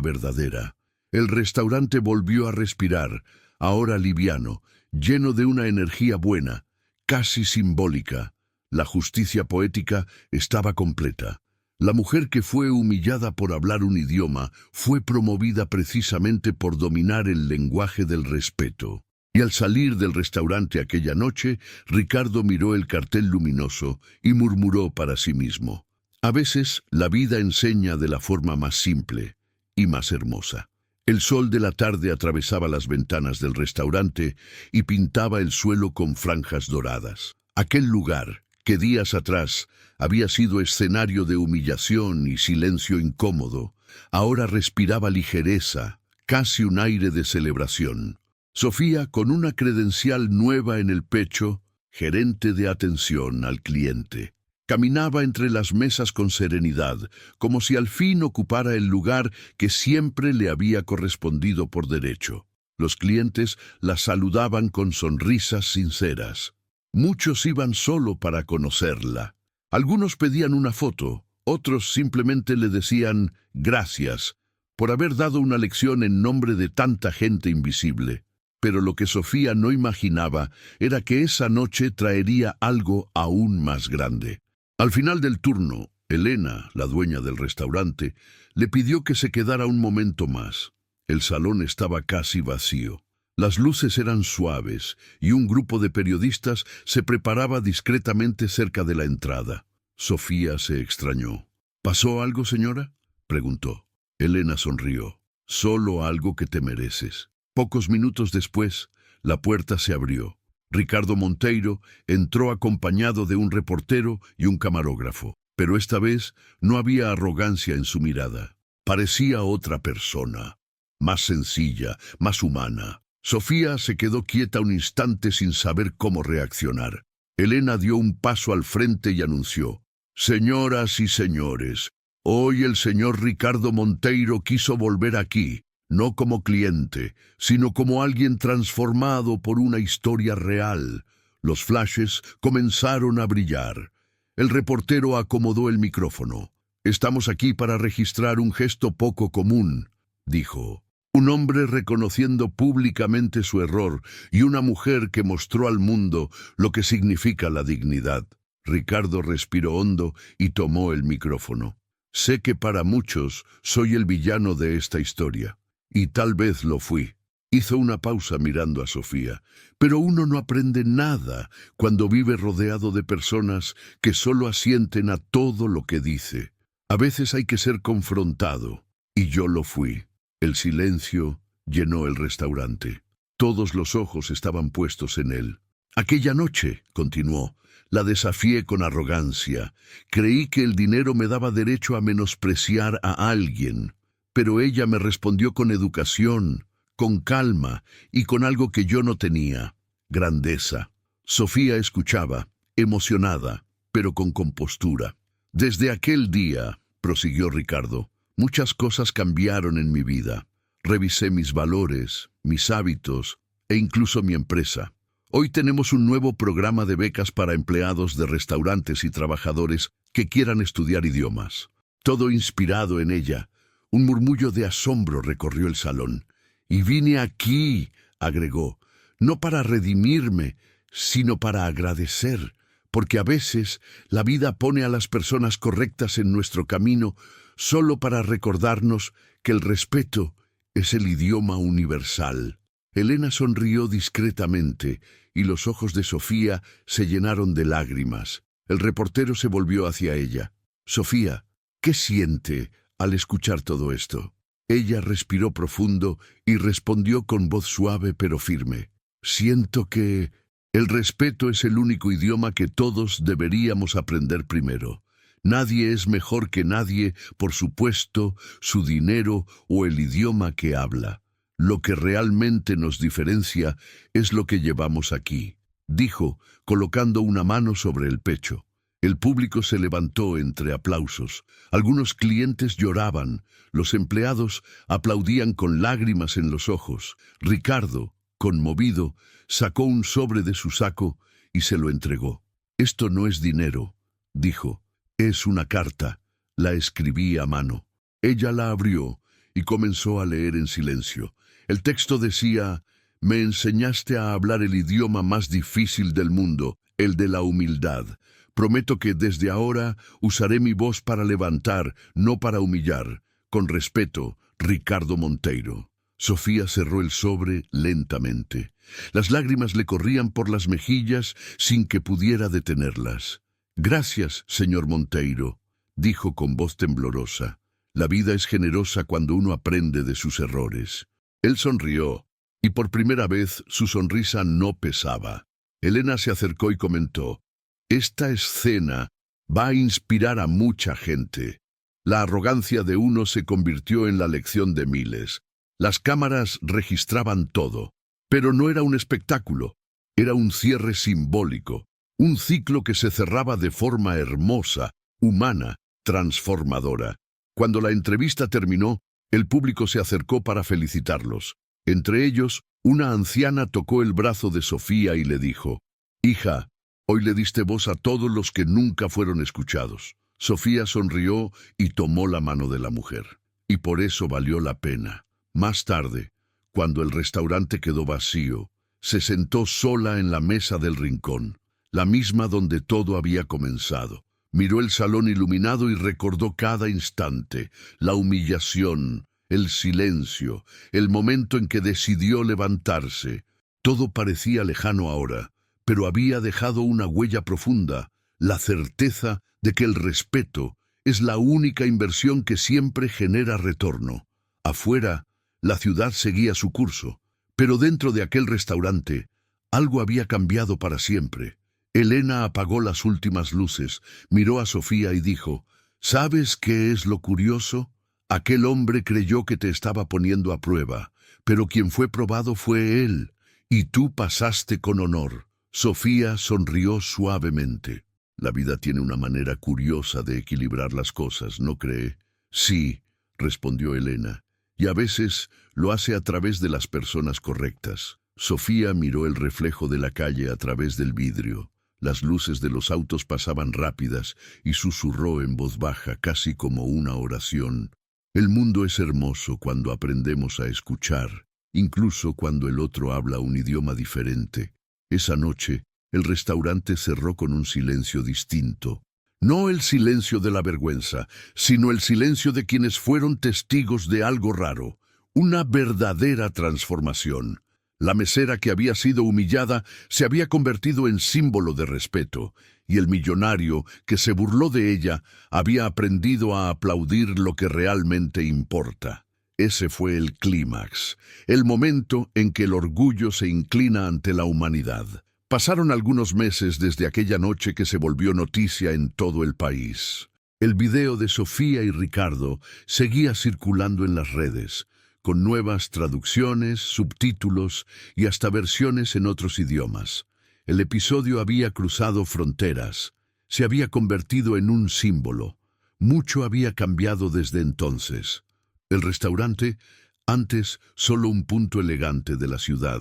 [SPEAKER 1] verdadera. El restaurante volvió a respirar, ahora liviano, lleno de una energía buena, casi simbólica. La justicia poética estaba completa. La mujer que fue humillada por hablar un idioma fue promovida precisamente por dominar el lenguaje del respeto. Y al salir del restaurante aquella noche, Ricardo miró el cartel luminoso y murmuró para sí mismo: a veces la vida enseña de la forma más simple y más hermosa. El sol de la tarde atravesaba las ventanas del restaurante y pintaba el suelo con franjas doradas. Aquel lugar, que días atrás había sido escenario de humillación y silencio incómodo, ahora respiraba ligereza, casi un aire de celebración. Sofía, con una credencial nueva en el pecho, gerente de atención al cliente, caminaba entre las mesas con serenidad, como si al fin ocupara el lugar que siempre le había correspondido por derecho. Los clientes la saludaban con sonrisas sinceras. Muchos iban solo para conocerla. Algunos pedían una foto, otros simplemente le decían gracias por haber dado una lección en nombre de tanta gente invisible. Pero lo que Sofía no imaginaba era que esa noche traería algo aún más grande. Al final del turno, Elena, la dueña del restaurante, le pidió que se quedara un momento más. El salón estaba casi vacío. Las luces eran suaves y un grupo de periodistas se preparaba discretamente cerca de la entrada. Sofía se extrañó. ¿Pasó algo, señora?, preguntó. Elena sonrió. Solo algo que te mereces. Pocos minutos después, la puerta se abrió. Ricardo Monteiro entró acompañado de un reportero y un camarógrafo, pero esta vez no había arrogancia en su mirada. Parecía otra persona, más sencilla, más humana. Sofía se quedó quieta un instante sin saber cómo reaccionar. Elena dio un paso al frente y anunció: señoras y señores, hoy el señor Ricardo Monteiro quiso volver aquí, no como cliente, sino como alguien transformado por una historia real. Los flashes comenzaron a brillar. El reportero acomodó el micrófono. Estamos aquí para registrar un gesto poco común, dijo. Un hombre reconociendo públicamente su error y una mujer que mostró al mundo lo que significa la dignidad. Ricardo respiró hondo y tomó el micrófono. Sé que para muchos soy el villano de esta historia. Y tal vez lo fui. Hizo una pausa mirando a Sofía. Pero uno no aprende nada cuando vive rodeado de personas que solo asienten a todo lo que dice. A veces hay que ser confrontado. Y yo lo fui. El silencio llenó el restaurante. Todos los ojos estaban puestos en él. Aquella noche, continuó, la desafié con arrogancia. Creí que el dinero me daba derecho a menospreciar a alguien. Pero ella me respondió con educación, con calma y con algo que yo no tenía: grandeza. Sofía escuchaba, emocionada, pero con compostura. Desde aquel día, prosiguió Ricardo, muchas cosas cambiaron en mi vida. Revisé mis valores, mis hábitos e incluso mi empresa. Hoy tenemos un nuevo programa de becas para empleados de restaurantes y trabajadores que quieran estudiar idiomas. Todo inspirado en ella. Un murmullo de asombro recorrió el salón. Y vine aquí, agregó, no para redimirme, sino para agradecer, porque a veces la vida pone a las personas correctas en nuestro camino solo para recordarnos que el respeto es el idioma universal. Elena sonrió discretamente y los ojos de Sofía se llenaron de lágrimas. El reportero se volvió hacia ella. Sofía, ¿qué siente al escuchar todo esto? Ella respiró profundo y respondió con voz suave pero firme. Siento que el respeto es el único idioma que todos deberíamos aprender primero. Nadie es mejor que nadie por su puesto, su dinero o el idioma que habla. Lo que realmente nos diferencia es lo que llevamos aquí, dijo, colocando una mano sobre el pecho. El público se levantó entre aplausos. Algunos clientes lloraban. Los empleados aplaudían con lágrimas en los ojos. Ricardo, conmovido, sacó un sobre de su saco y se lo entregó. Esto no es dinero, dijo. Es una carta. La escribí a mano. Ella la abrió y comenzó a leer en silencio. El texto decía: me enseñaste a hablar el idioma más difícil del mundo, el de la humildad. Prometo que desde ahora usaré mi voz para levantar, no para humillar. Con respeto, Ricardo Monteiro. Sofía cerró el sobre lentamente. Las lágrimas le corrían por las mejillas sin que pudiera detenerlas. Gracias, señor Monteiro, dijo con voz temblorosa. La vida es generosa cuando uno aprende de sus errores. Él sonrió, y por primera vez su sonrisa no pesaba. Elena se acercó y comentó: esta escena va a inspirar a mucha gente. La arrogancia de uno se convirtió en la lección de miles. Las cámaras registraban todo, pero no era un espectáculo, era un cierre simbólico, un ciclo que se cerraba de forma hermosa, humana, transformadora. Cuando la entrevista terminó, el público se acercó para felicitarlos. Entre ellos, una anciana tocó el brazo de Sofía y le dijo: hija, hoy le diste voz a todos los que nunca fueron escuchados. Sofía sonrió y tomó la mano de la mujer. Y por eso valió la pena. Más tarde, cuando el restaurante quedó vacío, se sentó sola en la mesa del rincón, la misma donde todo había comenzado. Miró el salón iluminado y recordó cada instante, la humillación, el silencio, el momento en que decidió levantarse. Todo parecía lejano ahora, pero había dejado una huella profunda, la certeza de que el respeto es la única inversión que siempre genera retorno. Afuera, la ciudad seguía su curso, pero dentro de aquel restaurante, algo había cambiado para siempre. Elena apagó las últimas luces, miró a Sofía y dijo: ¿sabes qué es lo curioso? Aquel hombre creyó que te estaba poniendo a prueba, pero quien fue probado fue él, y tú pasaste con honor. Sofía sonrió suavemente. La vida tiene una manera curiosa de equilibrar las cosas, ¿no cree? Sí, respondió Elena, y a veces lo hace a través de las personas correctas. Sofía miró el reflejo de la calle a través del vidrio. Las luces de los autos pasaban rápidas y susurró en voz baja, casi como una oración: el mundo es hermoso cuando aprendemos a escuchar, incluso cuando el otro habla un idioma diferente. Esa noche, el restaurante cerró con un silencio distinto. No el silencio de la vergüenza, sino el silencio de quienes fueron testigos de algo raro, una verdadera transformación. La mesera que había sido humillada se había convertido en símbolo de respeto, y el millonario que se burló de ella había aprendido a aplaudir lo que realmente importa. Ese fue el clímax, el momento en que el orgullo se inclina ante la humanidad. Pasaron algunos meses desde aquella noche que se volvió noticia en todo el país. El video de Sofía y Ricardo seguía circulando en las redes, con nuevas traducciones, subtítulos y hasta versiones en otros idiomas. El episodio había cruzado fronteras, se había convertido en un símbolo. Mucho había cambiado desde entonces. El restaurante, antes solo un punto elegante de la ciudad,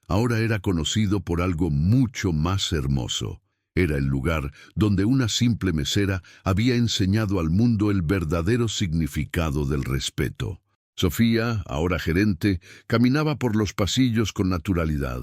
[SPEAKER 1] ahora era conocido por algo mucho más hermoso. Era el lugar donde una simple mesera había enseñado al mundo el verdadero significado del respeto. Sofía, ahora gerente, caminaba por los pasillos con naturalidad.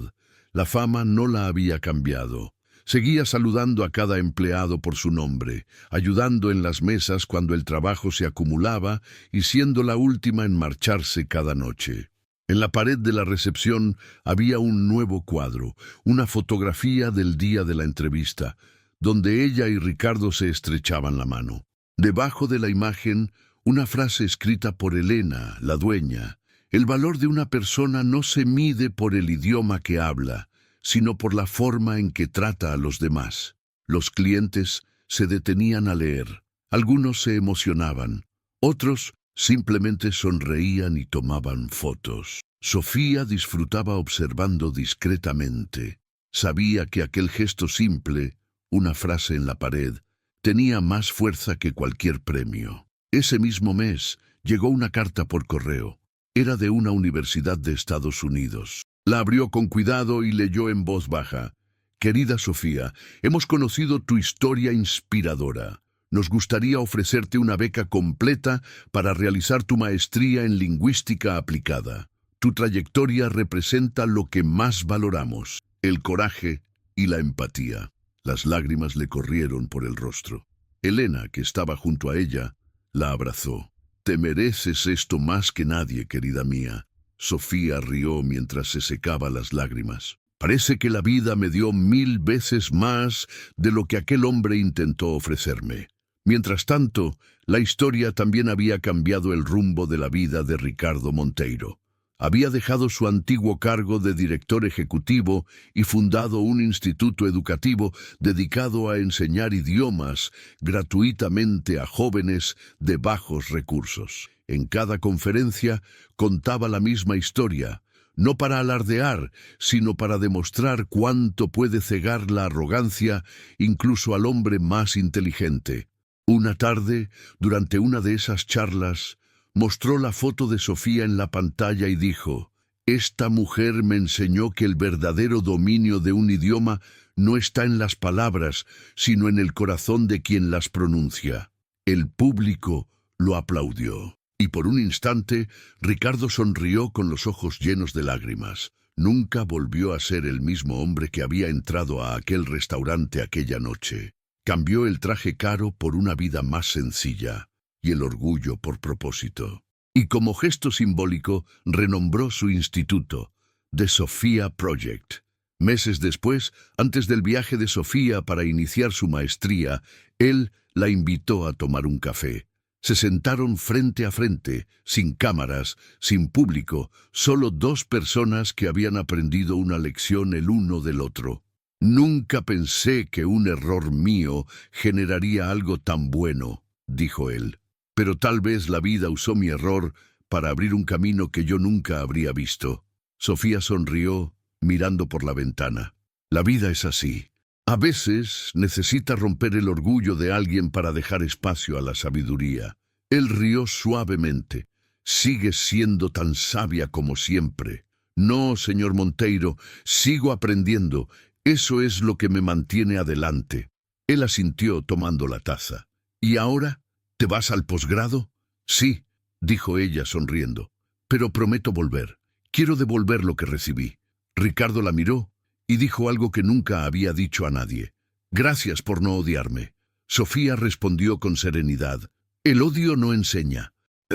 [SPEAKER 1] La fama no la había cambiado. Seguía saludando a cada empleado por su nombre, ayudando en las mesas cuando el trabajo se acumulaba y siendo la última en marcharse cada noche. En la pared de la recepción había un nuevo cuadro, una fotografía del día de la entrevista, donde ella y Ricardo se estrechaban la mano. Debajo de la imagen, una frase escrita por Elena, la dueña: el valor de una persona no se mide por el idioma que habla, sino por la forma en que trata a los demás. Los clientes se detenían a leer. Algunos se emocionaban. Otros simplemente sonreían y tomaban fotos. Sofía disfrutaba observando discretamente. Sabía que aquel gesto simple, una frase en la pared, tenía más fuerza que cualquier premio. Ese mismo mes llegó una carta por correo. Era de una universidad de Estados Unidos. La abrió con cuidado y leyó en voz baja: Querida Sofía, hemos conocido tu historia inspiradora. Nos gustaría ofrecerte una beca completa para realizar tu maestría en lingüística aplicada. Tu trayectoria representa lo que más valoramos, el coraje y la empatía. Las lágrimas le corrieron por el rostro. Elena, que estaba junto a ella, la abrazó. Te mereces esto más que nadie, querida mía. Sofía rió mientras se secaba las lágrimas. Parece que la vida me dio 1000 veces más de lo que aquel hombre intentó ofrecerme. Mientras tanto, la historia también había cambiado el rumbo de la vida de Ricardo Monteiro. Había dejado su antiguo cargo de director ejecutivo y fundado un instituto educativo dedicado a enseñar idiomas gratuitamente a jóvenes de bajos recursos. En cada conferencia contaba la misma historia, no para alardear, sino para demostrar cuánto puede cegar la arrogancia incluso al hombre más inteligente. Una tarde, durante una de esas charlas, mostró la foto de Sofía en la pantalla y dijo: «Esta mujer me enseñó que el verdadero dominio de un idioma no está en las palabras, sino en el corazón de quien las pronuncia». El público lo aplaudió. Y por un instante, Ricardo sonrió con los ojos llenos de lágrimas. Nunca volvió a ser el mismo hombre que había entrado a aquel restaurante aquella noche. Cambió el traje caro por una vida más sencilla y el orgullo por propósito. Y como gesto simbólico, renombró su instituto, The Sophia Project. Meses después, antes del viaje de Sofía para iniciar su maestría, él la invitó a tomar un café. Se sentaron frente a frente, sin cámaras, sin público, solo 2 personas que habían aprendido una lección el uno del otro. «Nunca pensé que un error mío generaría algo tan bueno», dijo él. «Pero tal vez la vida usó mi error para abrir un camino que yo nunca habría visto». Sofía sonrió, mirando por la ventana. «La vida es así. A veces necesita romper el orgullo de alguien para dejar espacio a la sabiduría». Él rió suavemente. «Sigues siendo tan sabia como siempre». «No, señor Monteiro, sigo aprendiendo. Eso es lo que me mantiene adelante». Él asintió tomando la taza. «¿Y ahora? ¿Te vas al posgrado?» «Sí», dijo ella sonriendo. «Pero prometo volver. Quiero devolver lo que recibí». Ricardo la miró y dijo algo que nunca había dicho a nadie. «Gracias por no odiarme». Sofía respondió con serenidad. «El odio no enseña,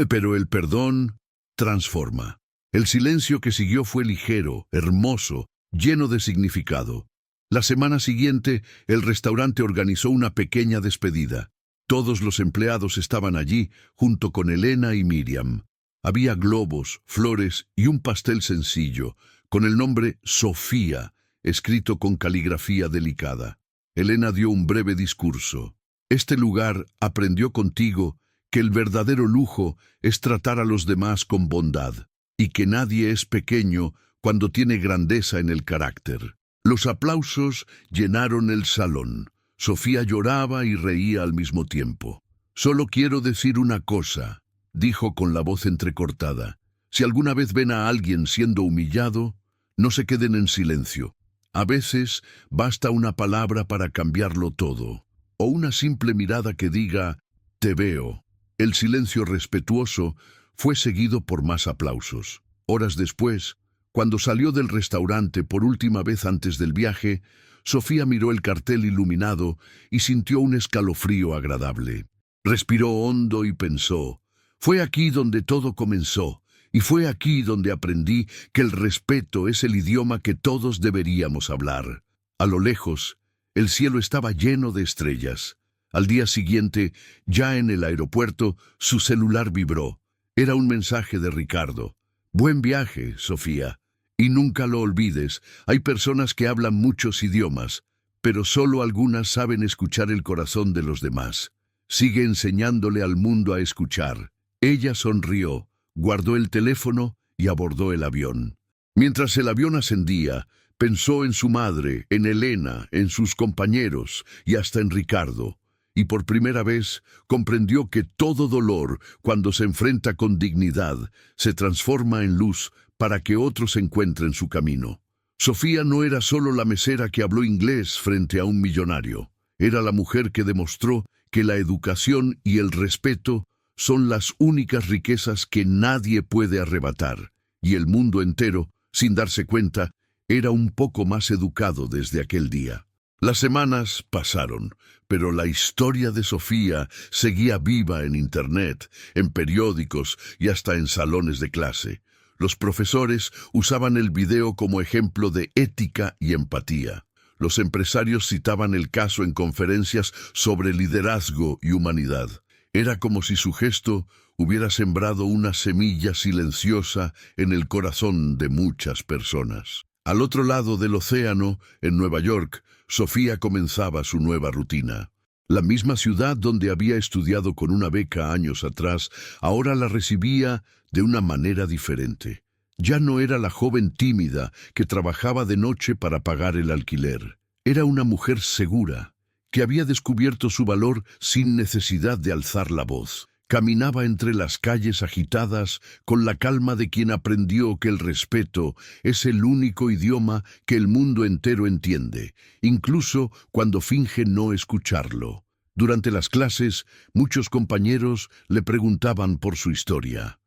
[SPEAKER 1] pero el perdón transforma». El silencio que siguió fue ligero, hermoso, lleno de significado. La semana siguiente, el restaurante organizó una pequeña despedida. Todos los empleados estaban allí, junto con Elena y Miriam. Había globos, flores y un pastel sencillo, con el nombre Sofía, escrito con caligrafía delicada. Elena dio un breve discurso. «Este lugar aprendió contigo que el verdadero lujo es tratar a los demás con bondad, y que nadie es pequeño cuando tiene grandeza en el carácter». Los aplausos llenaron el salón. Sofía lloraba y reía al mismo tiempo. «Solo quiero decir una cosa», dijo con la voz entrecortada. «Si alguna vez ven a alguien siendo humillado, no se queden en silencio. A veces basta una palabra para cambiarlo todo, o una simple mirada que diga, te veo». El silencio respetuoso fue seguido por más aplausos. Horas después, cuando salió del restaurante por última vez antes del viaje, Sofía miró el cartel iluminado y sintió un escalofrío agradable. Respiró hondo y pensó, «Fue aquí donde todo comenzó, y fue aquí donde aprendí que el respeto es el idioma que todos deberíamos hablar». A lo lejos, el cielo estaba lleno de estrellas. Al día siguiente, ya en el aeropuerto, su celular vibró. Era un mensaje de Ricardo. «Buen viaje, Sofía. Y nunca lo olvides, hay personas que hablan muchos idiomas, pero solo algunas saben escuchar el corazón de los demás. Sigue enseñándole al mundo a escuchar». Ella sonrió, guardó el teléfono y abordó el avión. Mientras el avión ascendía, pensó en su madre, en Elena, en sus compañeros y hasta en Ricardo. Y por primera vez comprendió que todo dolor, cuando se enfrenta con dignidad, se transforma en luz para que otros encuentren su camino. Sofía no era solo la mesera que habló inglés frente a un millonario. Era la mujer que demostró que la educación y el respeto son las únicas riquezas que nadie puede arrebatar, y el mundo entero, sin darse cuenta, era un poco más educado desde aquel día. Las semanas pasaron, pero la historia de Sofía seguía viva en Internet, en periódicos y hasta en salones de clase. Los profesores usaban el video como ejemplo de ética y empatía. Los empresarios citaban el caso en conferencias sobre liderazgo y humanidad. Era como si su gesto hubiera sembrado una semilla silenciosa en el corazón de muchas personas. Al otro lado del océano, en Nueva York, Sofía comenzaba su nueva rutina. La misma ciudad donde había estudiado con una beca años atrás, ahora la recibía de una manera diferente. Ya no era la joven tímida que trabajaba de noche para pagar el alquiler. Era una mujer segura, que había descubierto su valor sin necesidad de alzar la voz. Caminaba entre las calles agitadas con la calma de quien aprendió que el respeto es el único idioma que el mundo entero entiende, incluso cuando finge no escucharlo. Durante las clases, muchos compañeros le preguntaban por su historia.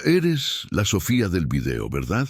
[SPEAKER 1] «Eres la Sofía del video, ¿verdad?»,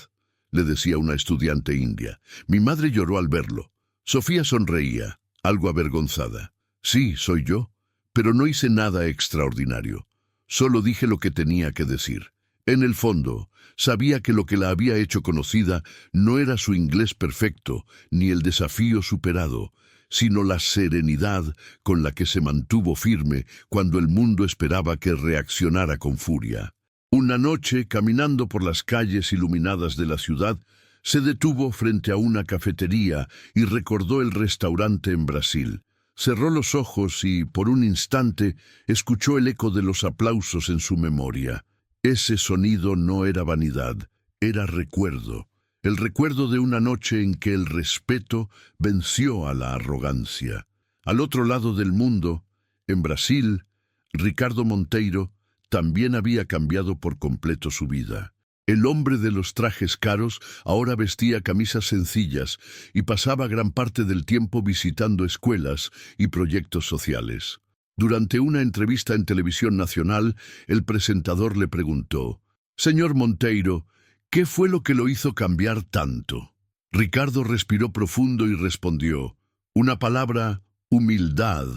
[SPEAKER 1] le decía una estudiante india. «Mi madre lloró al verlo». Sofía sonreía, algo avergonzada. «Sí, soy yo, pero no hice nada extraordinario. Solo dije lo que tenía que decir». En el fondo, sabía que lo que la había hecho conocida no era su inglés perfecto, ni el desafío superado, sino la serenidad con la que se mantuvo firme cuando el mundo esperaba que reaccionara con furia. Una noche, caminando por las calles iluminadas de la ciudad, se detuvo frente a una cafetería y recordó el restaurante en Brasil. Cerró los ojos y, por un instante, escuchó el eco de los aplausos en su memoria. Ese sonido no era vanidad, era recuerdo. El recuerdo de una noche en que el respeto venció a la arrogancia. Al otro lado del mundo, en Brasil, Ricardo Monteiro también había cambiado por completo su vida. El hombre de los trajes caros ahora vestía camisas sencillas y pasaba gran parte del tiempo visitando escuelas y proyectos sociales. Durante una entrevista en televisión nacional, el presentador le preguntó: «Señor Monteiro, ¿qué fue lo que lo hizo cambiar tanto?». Ricardo respiró profundo y respondió: «Una palabra, humildad,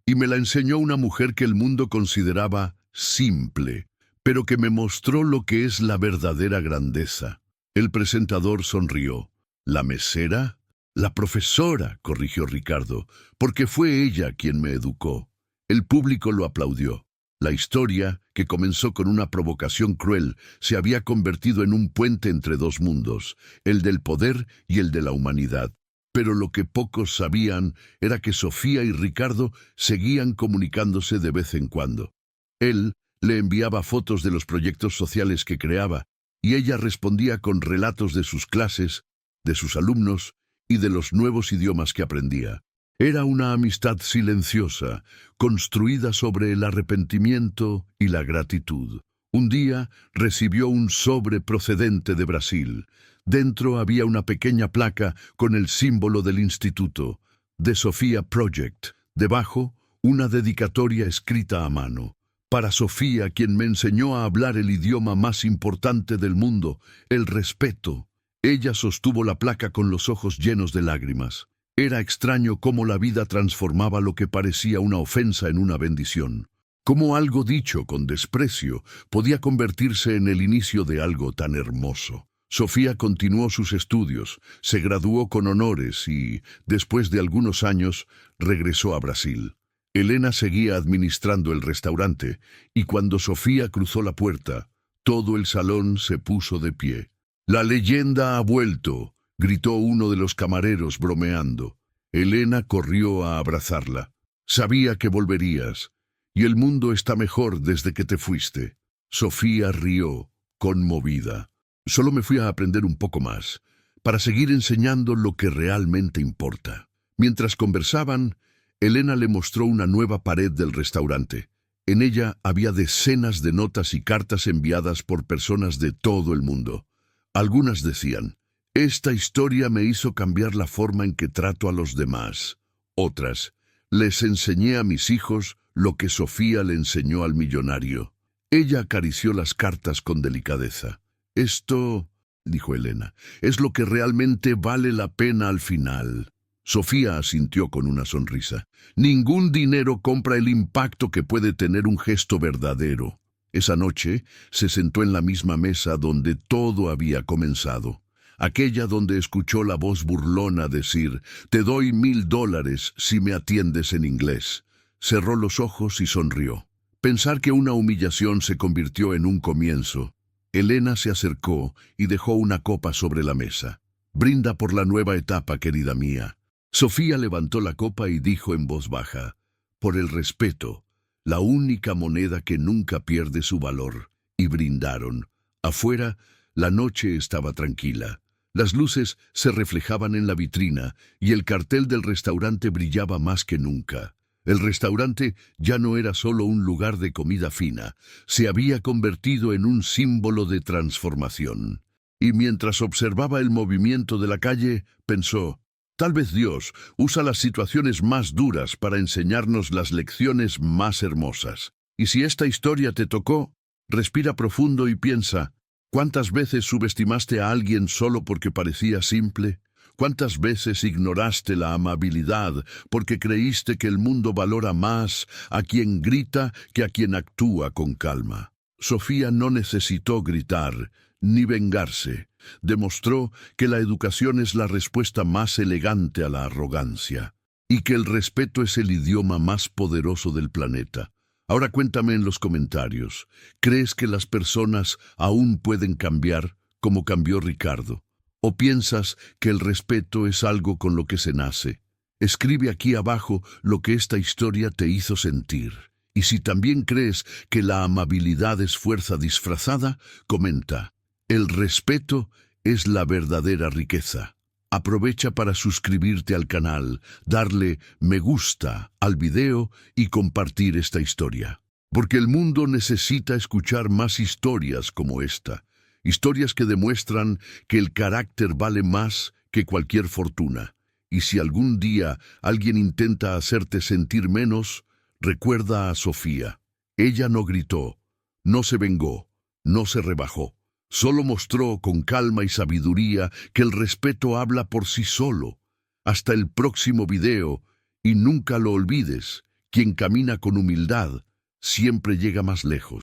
[SPEAKER 1] y me la enseñó una mujer que el mundo consideraba simple, pero que me mostró lo que es la verdadera grandeza». El presentador sonrió. «¿La mesera?». «La profesora», corrigió Ricardo, «porque fue ella quien me educó». El público lo aplaudió. La historia, que comenzó con una provocación cruel, se había convertido en un puente entre dos mundos, el del poder y el de la humanidad. Pero lo que pocos sabían era que Sofía y Ricardo seguían comunicándose de vez en cuando. Él le enviaba fotos de los proyectos sociales que creaba, y ella respondía con relatos de sus clases, de sus alumnos y de los nuevos idiomas que aprendía. Era una amistad silenciosa, construida sobre el arrepentimiento y la gratitud. Un día recibió un sobre procedente de Brasil. Dentro había una pequeña placa con el símbolo del instituto, The Sophia Project. Debajo, una dedicatoria escrita a mano. «Para Sofía, quien me enseñó a hablar el idioma más importante del mundo, el respeto». Ella sostuvo la placa con los ojos llenos de lágrimas. Era extraño cómo la vida transformaba lo que parecía una ofensa en una bendición. Cómo algo dicho con desprecio podía convertirse en el inicio de algo tan hermoso. Sofía continuó sus estudios, se graduó con honores y, después de algunos años, regresó a Brasil. Elena seguía administrando el restaurante, y cuando Sofía cruzó la puerta, todo el salón se puso de pie. «La leyenda ha vuelto», gritó uno de los camareros bromeando. Elena corrió a abrazarla. «Sabía que volverías, y el mundo está mejor desde que te fuiste». Sofía rió, conmovida. «Solo me fui a aprender un poco más, para seguir enseñando lo que realmente importa». Mientras conversaban, Elena le mostró una nueva pared del restaurante. En ella había decenas de notas y cartas enviadas por personas de todo el mundo. Algunas decían: Esta historia me hizo cambiar la forma en que trato a los demás. Otras, les enseñé a mis hijos lo que Sofía le enseñó al millonario. Ella acarició las cartas con delicadeza. Esto, dijo Elena, es lo que realmente vale la pena al final. Sofía asintió con una sonrisa. Ningún dinero compra el impacto que puede tener un gesto verdadero. Esa noche se sentó en la misma mesa donde todo había comenzado. Aquella donde escuchó la voz burlona decir, «Te doy $1000 si me atiendes en inglés». Cerró los ojos y sonrió. Pensar que una humillación se convirtió en un comienzo. Elena se acercó y dejó una copa sobre la mesa. «Brinda por la nueva etapa, querida mía». Sofía levantó la copa y dijo en voz baja, «Por el respeto, la única moneda que nunca pierde su valor». Y brindaron. Afuera, la noche estaba tranquila. Las luces se reflejaban en la vitrina y el cartel del restaurante brillaba más que nunca. El restaurante ya no era solo un lugar de comida fina, se había convertido en un símbolo de transformación. Y mientras observaba el movimiento de la calle, pensó, tal vez Dios usa las situaciones más duras para enseñarnos las lecciones más hermosas. Y si esta historia te tocó, respira profundo y piensa, ¿cuántas veces subestimaste a alguien solo porque parecía simple? ¿Cuántas veces ignoraste la amabilidad porque creíste que el mundo valora más a quien grita que a quien actúa con calma? Sofía no necesitó gritar ni vengarse. Demostró que la educación es la respuesta más elegante a la arrogancia y que el respeto es el idioma más poderoso del planeta. Ahora cuéntame en los comentarios, ¿crees que las personas aún pueden cambiar como cambió Ricardo? ¿O piensas que el respeto es algo con lo que se nace? Escribe aquí abajo lo que esta historia te hizo sentir. Y si también crees que la amabilidad es fuerza disfrazada, comenta. El respeto es la verdadera riqueza. Aprovecha para suscribirte al canal, darle me gusta al video y compartir esta historia. Porque el mundo necesita escuchar más historias como esta. Historias que demuestran que el carácter vale más que cualquier fortuna. Y si algún día alguien intenta hacerte sentir menos, recuerda a Sofía. Ella no gritó, no se vengó, no se rebajó. Solo mostró con calma y sabiduría que el respeto habla por sí solo. Hasta el próximo video, y nunca lo olvides, quien camina con humildad siempre llega más lejos.